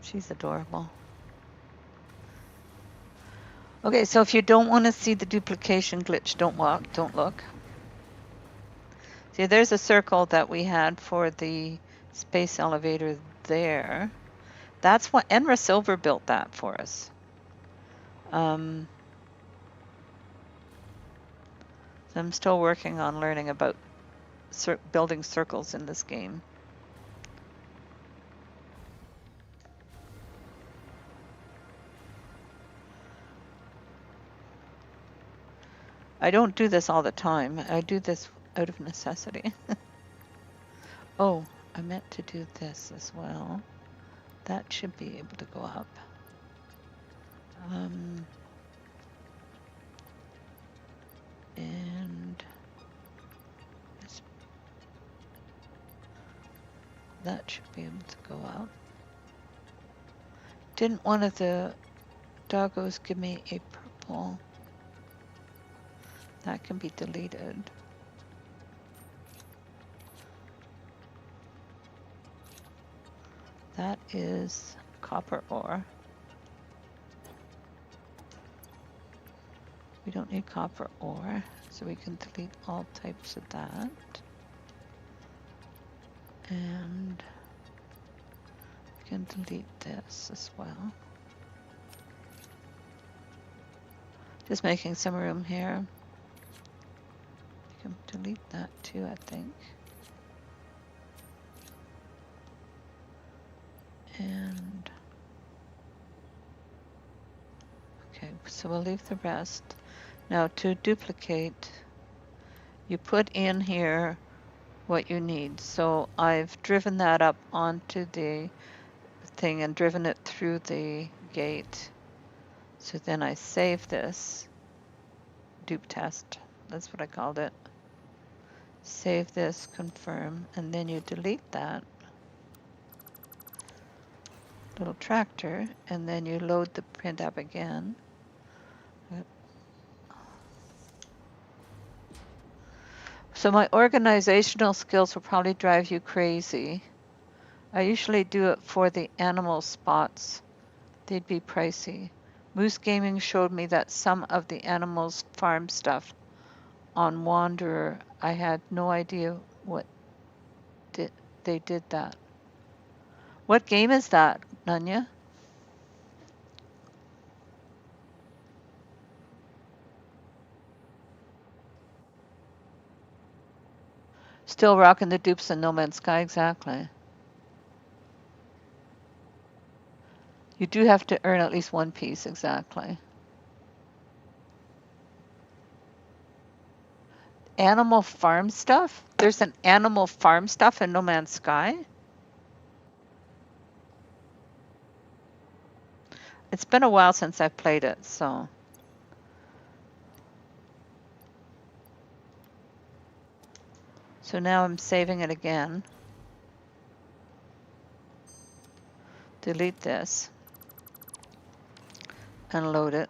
She's adorable. Okay, so if you don't want to see the duplication glitch, don't look. See, there's a circle that we had for the space elevator there. That's what Enra Silver built that for us. So I'm still working on learning about building circles in this game. I don't do this all the time. I do this out of necessity. Oh, I meant to do this as well. That should be able to go up. And that should be able to go up. Didn't one of the doggos give me a purple? That can be deleted. That is copper ore. We don't need copper ore, so we can delete all types of that. And we can delete this as well. Just making some room here. We can delete that too, I think. And okay, so we'll leave the rest. Now to duplicate, you put in here what you need. So I've driven that up onto the thing and driven it through the gate. So then I save this dupe test. That's what I called it. Save this, confirm, and then you delete that little tractor, and then you load the print up again. So my organizational skills will probably drive you crazy. I usually do it for the animal spots. They'd be pricey. Moose Gaming showed me that some of the animals farm stuff on Wanderer. I had no idea what they did that. What game is that, Nanya? Still rocking the dupes in No Man's Sky, exactly. You do have to earn at least one piece, exactly. Animal farm stuff? There's an animal farm stuff in No Man's Sky? It's been a while since I've played it, so. So now I'm saving it again. Delete this. And load it.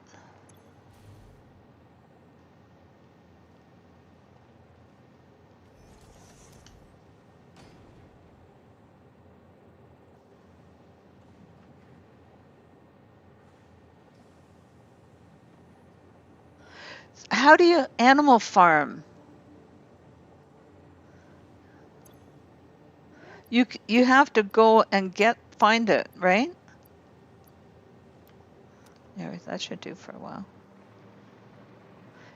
how do you animal farm? You have to go and find it, right? Yeah, that should do for a while.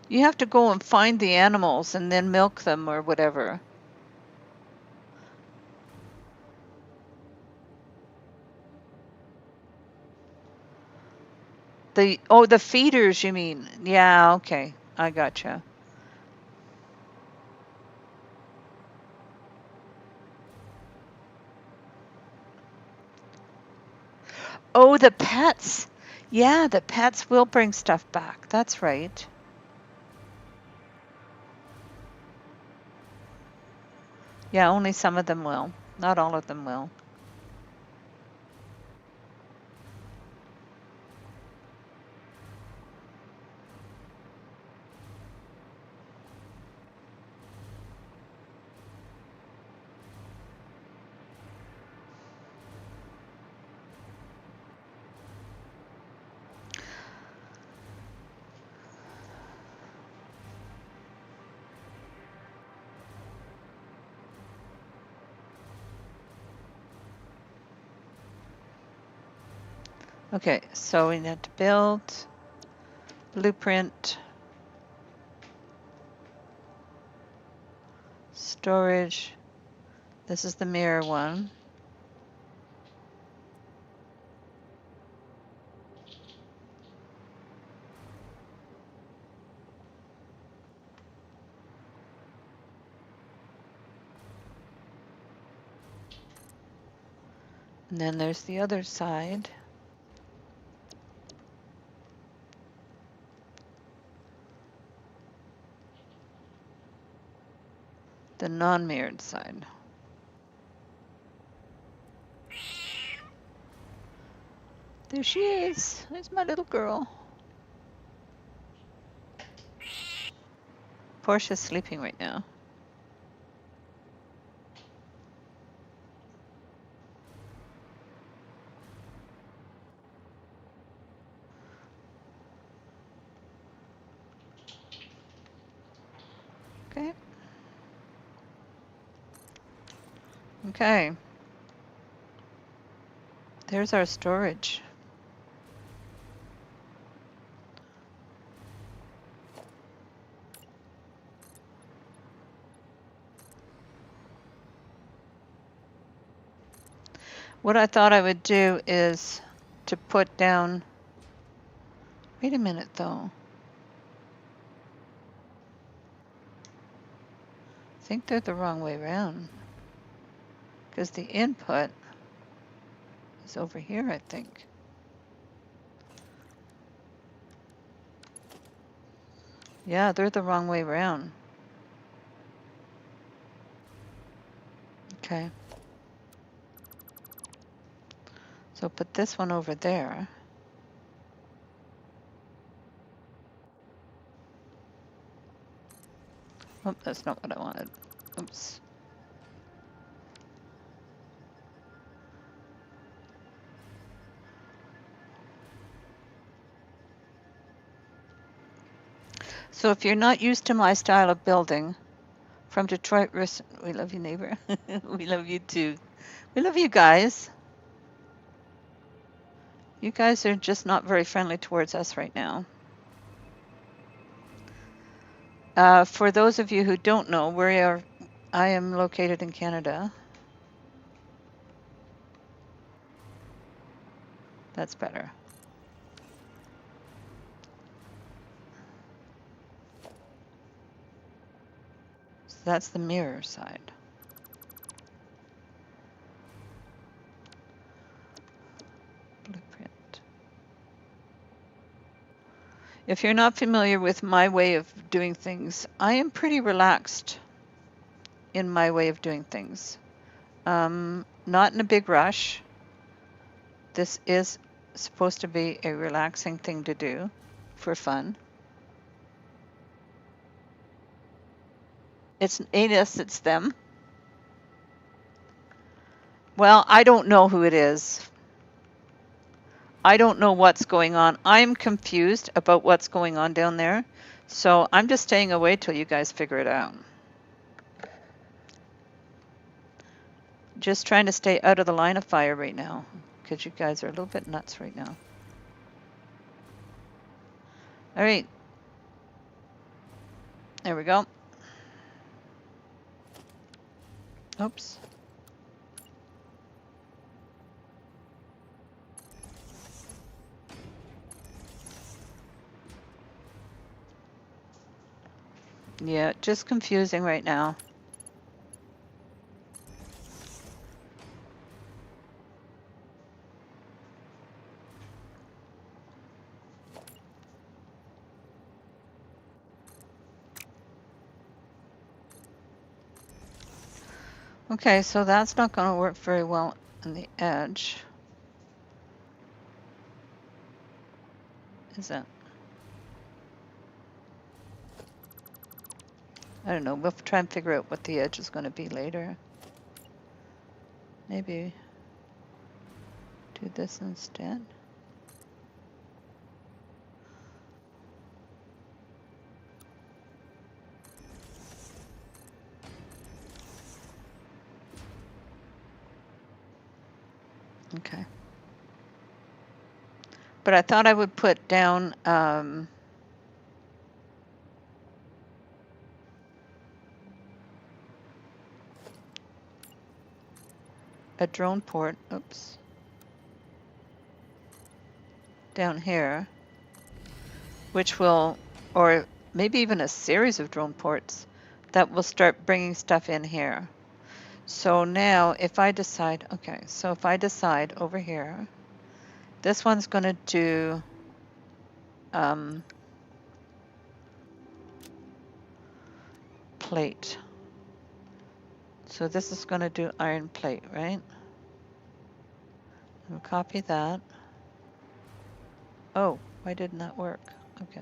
You have to go and find the animals and then milk them or whatever. The feeders, you mean? Yeah, okay. I gotcha. Oh, the pets. Yeah, the pets will bring stuff back. That's right. Yeah, only some of them will. Not all of them will. Okay, so we need to build, blueprint, storage. This is the mirror one. And then there's the other side. The non-mirrored side. There she is. There's my little girl. Portia's sleeping right now. Okay. Okay. There's our storage. What I thought I would do is to put down, wait a minute though. I think they're the wrong way around. Because the input is over here, I think. Yeah, they're the wrong way around. Okay. So put this one over there. Oh, that's not what I wanted. Oops. So if you're not used to my style of building, from Detroit, we love you, neighbor. We love you too. We love you guys. You guys are just not very friendly towards us right now. For those of you who don't know, I am located in Canada. That's better. So that's the mirror side. Blueprint. If you're not familiar with my way of doing things, I am pretty relaxed in my way of doing things. Not in a big rush. This is supposed to be a relaxing thing to do for fun. It ain't us, it's them. Well, I don't know who it is. I don't know what's going on. I'm confused about what's going on down there. So I'm just staying away till you guys figure it out. Just trying to stay out of the line of fire right now, because you guys are a little bit nuts right now. All right. There we go. Oops. Yeah, just confusing right now. Okay, so that's not going to work very well on the edge. Is that? I don't know. We'll try and figure out what the edge is going to be later. Maybe do this instead. Okay. But I thought I would put down a drone port, oops, down here, which will, or maybe even a series of drone ports that will start bringing stuff in here. So now if I decide, okay, so if I decide over here, this one's going to do plate. So this is going to do iron plate, right? I'll copy that. Oh, why didn't that work? Okay.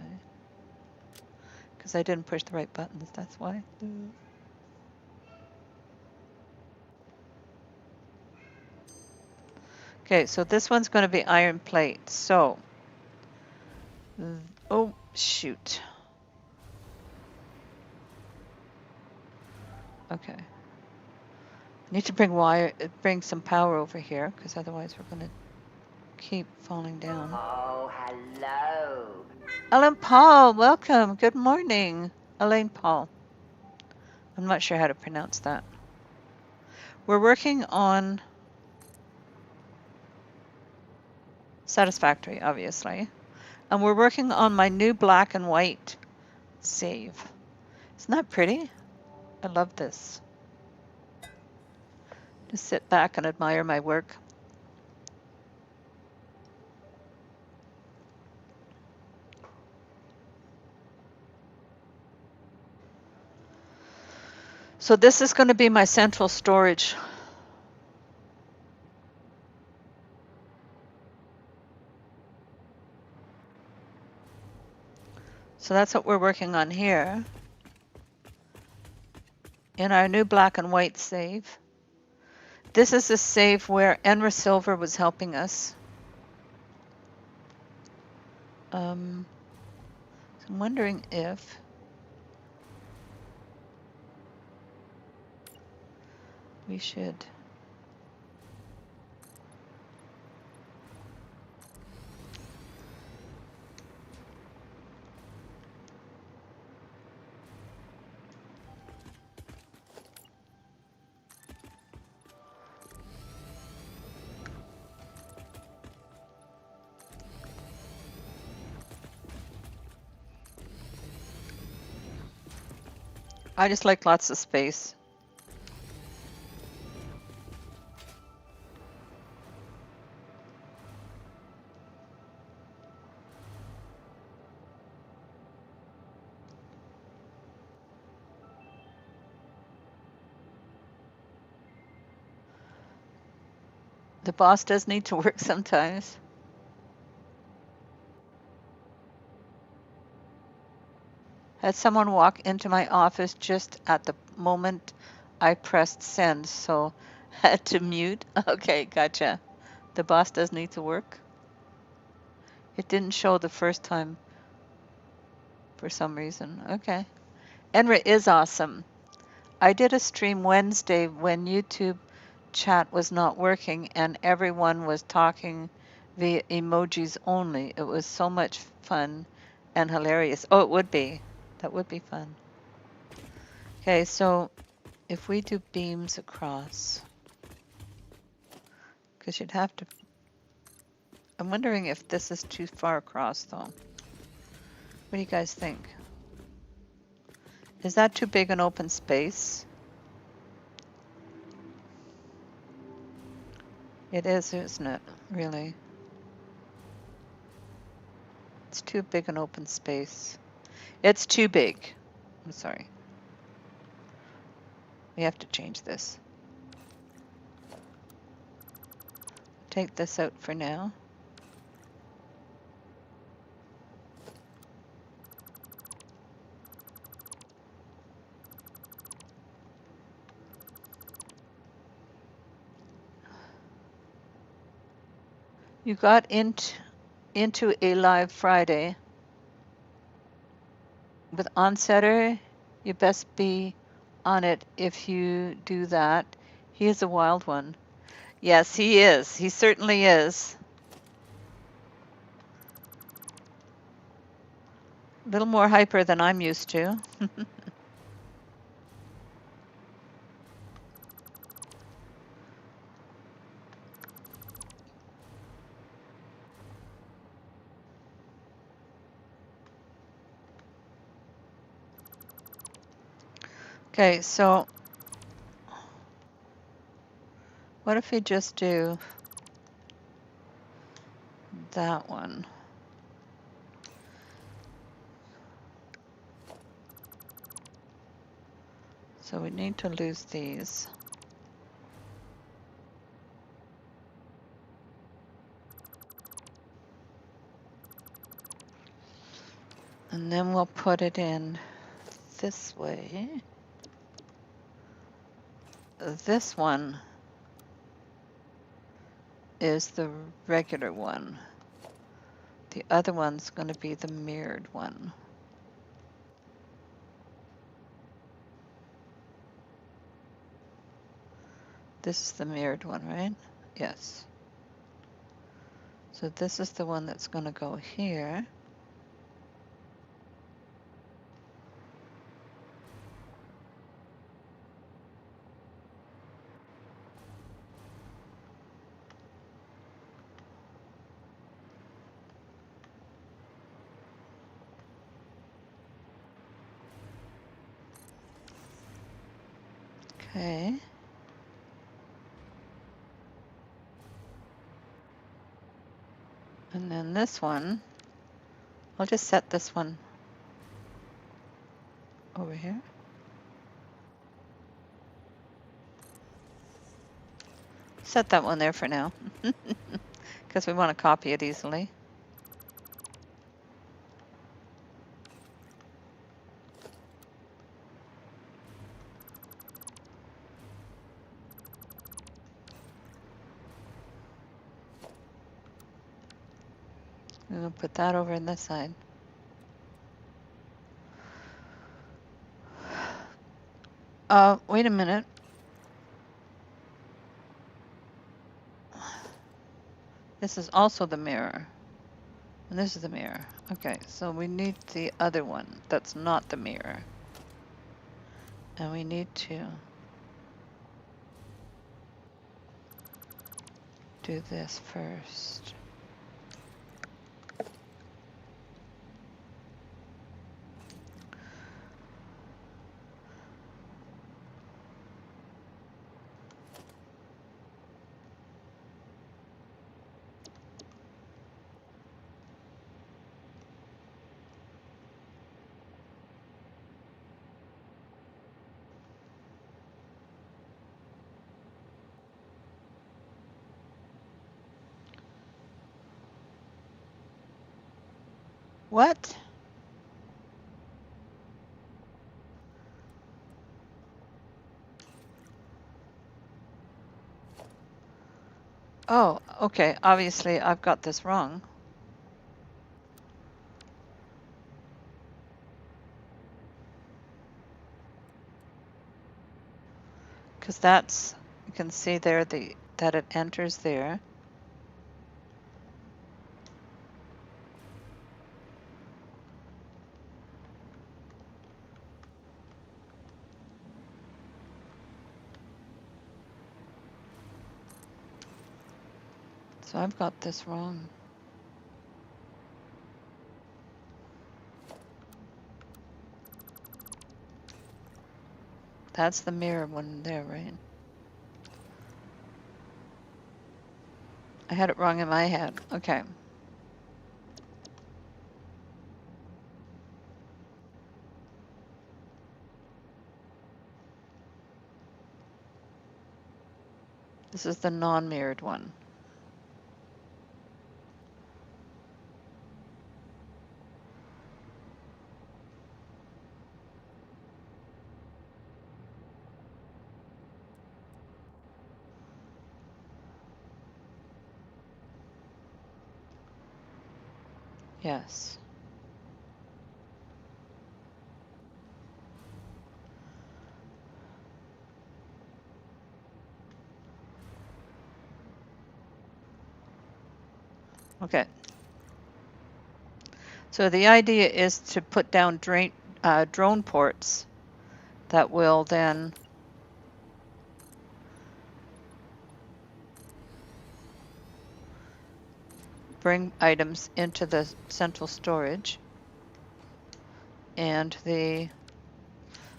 Because I didn't push the right buttons, that's why. Okay, so this one's going to be iron plate. So, oh, shoot. Okay. I need to bring some power over here, because otherwise we're going to keep falling down. Oh, hello. Ellen Paul, welcome. Good morning. Elaine Paul. I'm not sure how to pronounce that. We're working on Satisfactory, obviously. And we're working on my new black and white save. Isn't that pretty? I love this. Just sit back and admire my work. So this is going to be my central storage. So that's what we're working on here. In our new black and white save. This is a save where Enra Silver was helping us. So I'm wondering if we should. I just like lots of space. The boss does need to work sometimes. Had someone walk into my office just at the moment I pressed send, so had to mute. Okay, gotcha. The boss does need to work. It didn't show the first time. for some reason. Okay. Enra is awesome. I did a stream Wednesday when YouTube chat was not working and everyone was talking via emojis only. It was so much fun and hilarious. Oh, it would be. That would be fun. Okay, so if we do beams across, because you'd have to, I'm wondering if this is too far across though. What do you guys think? Is that too big an open space? It is, isn't it? Really? It's too big an open space. It's too big. I'm sorry. We have to change this. Take this out for now. You got into a live Friday with Onsetter. You best be on it if you do that. He is a wild one. Yes, he is. He certainly is. A little more hyper than I'm used to. Okay, so what if we just do that one? So we need to lose these. And then we'll put it in this way. This one is the regular one. The other one's going to be the mirrored one. This is the mirrored one, right? Yes. So this is the one that's going to go here. Okay. And then this one, I'll just set this one over here. Set that one there for now, because we want to copy it easily. And we'll put that over on this side. Wait a minute. This is also the mirror. And this is the mirror. Okay, so we need the other one that's not the mirror. And we need to do this first. What? Oh, okay. Obviously, I've got this wrong. because that's, you can see there that it enters there. So I've got this wrong. That's the mirror one there, right? I had it wrong in my head. Okay. This is the non-mirrored one. Yes. Okay. So the idea is to put down drone ports that will then bring items into the central storage. And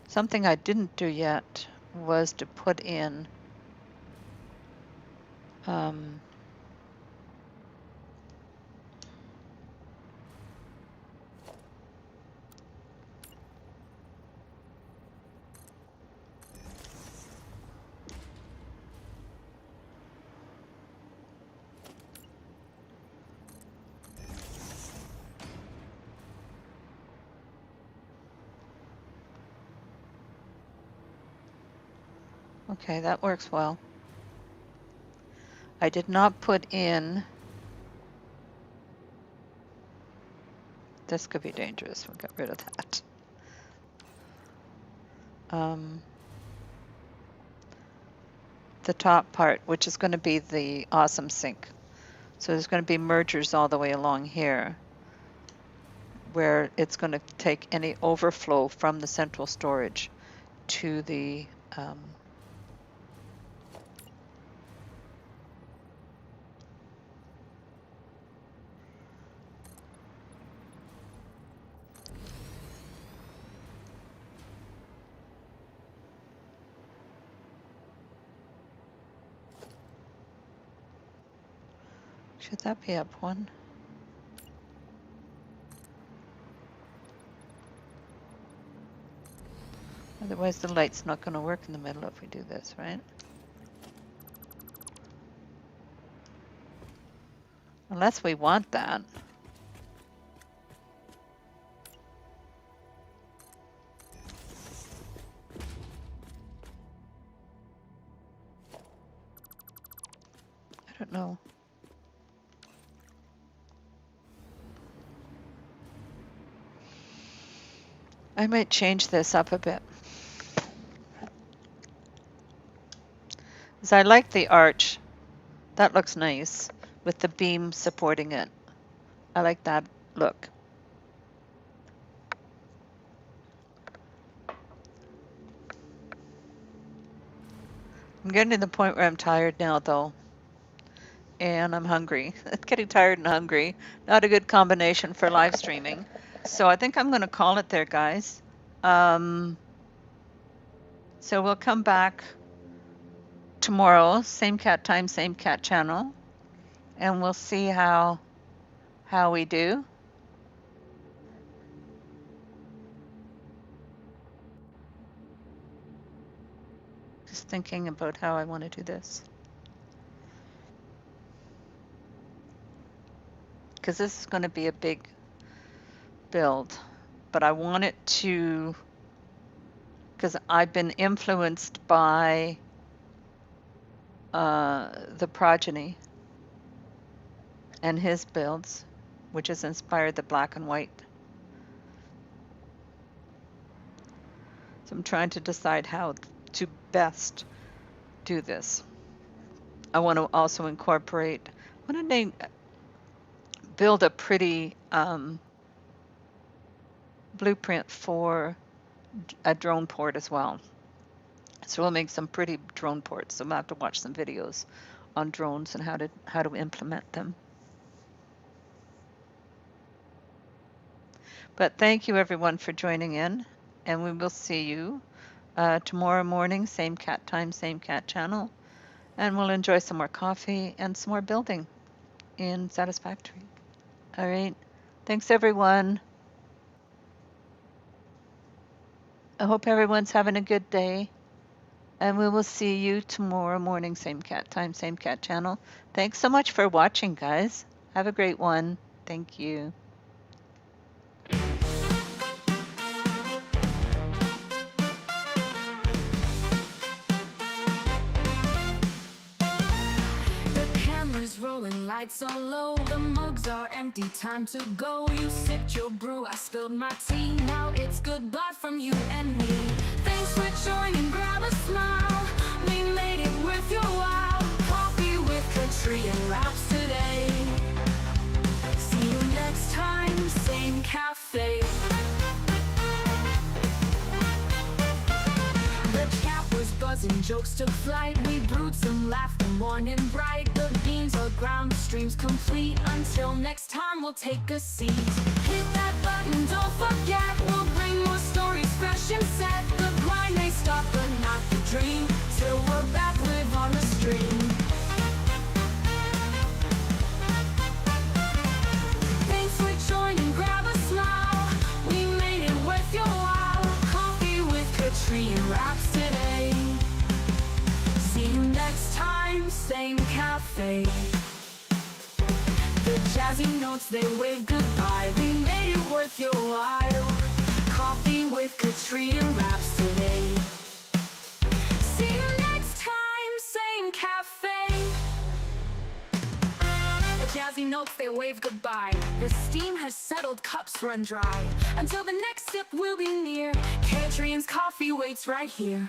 something I didn't do yet was to put in okay, that works well. I did not put in, this could be dangerous, we'll get rid of that. The top part, which is going to be the awesome sink. So there's going to be mergers all the way along here, where it's going to take any overflow from the central storage to the should that be up one? Otherwise the light's not going to work in the middle if we do this, right? Unless we want that. I don't know. I might change this up a bit. Because I like the arch. That looks nice with the beam supporting it. I like that look. I'm getting to the point where I'm tired now, though. And I'm hungry. Getting tired and hungry. Not a good combination for live streaming. So I think I'm going to call it there, guys. So we'll come back tomorrow, same cat time, same cat channel, and we'll see how we do. Just thinking about how I want to do this. Because this is going to be a big build, but I want it to, because I've been influenced by the progeny and his builds, which has inspired the black and white. So I'm trying to decide how to best do this. I want to also incorporate, I want to build a pretty blueprint for a drone port as well. So we'll make some pretty drone ports. So we'll have to watch some videos on drones and how to implement them. But thank you everyone for joining in, and we will see you tomorrow morning, same cat time, same cat channel, and we'll enjoy some more coffee and some more building in Satisfactory. All right. Thanks everyone. I hope everyone's having a good day. And we will see you tomorrow morning, same cat time, same cat channel. Thanks so much for watching, guys. Have a great one. Thank you. The camera's rolling, lights are low, the mugs are empty, time to go. You sipped your brew, I spilled my tea. Now it's goodbye from you and me. Thanks for joining, grab a smile. We made it worth your while. Coffee with Catrien wraps today. See you next time, same cafe. The cat was buzzing, jokes took flight. We brewed some laughter, morning bright. The beans are ground, the stream's complete. Until next time, we'll take a seat. Hit that button, don't forget. We'll bring more stories fresh and set. The grind may stop, but not the dream. Till we're back, live on the stream. Thanks for joining, grab a smile. We made it worth your while. Coffee with Catrien wraps today. See you next time, same cafe. The jazzy notes, they wave goodbye. We made it worth your while. Coffee with Catrien wraps today. See you next time, same cafe. The jazzy notes, they wave goodbye. The steam has settled, cups run dry. Until the next sip will be near, Catrien's coffee waits right here.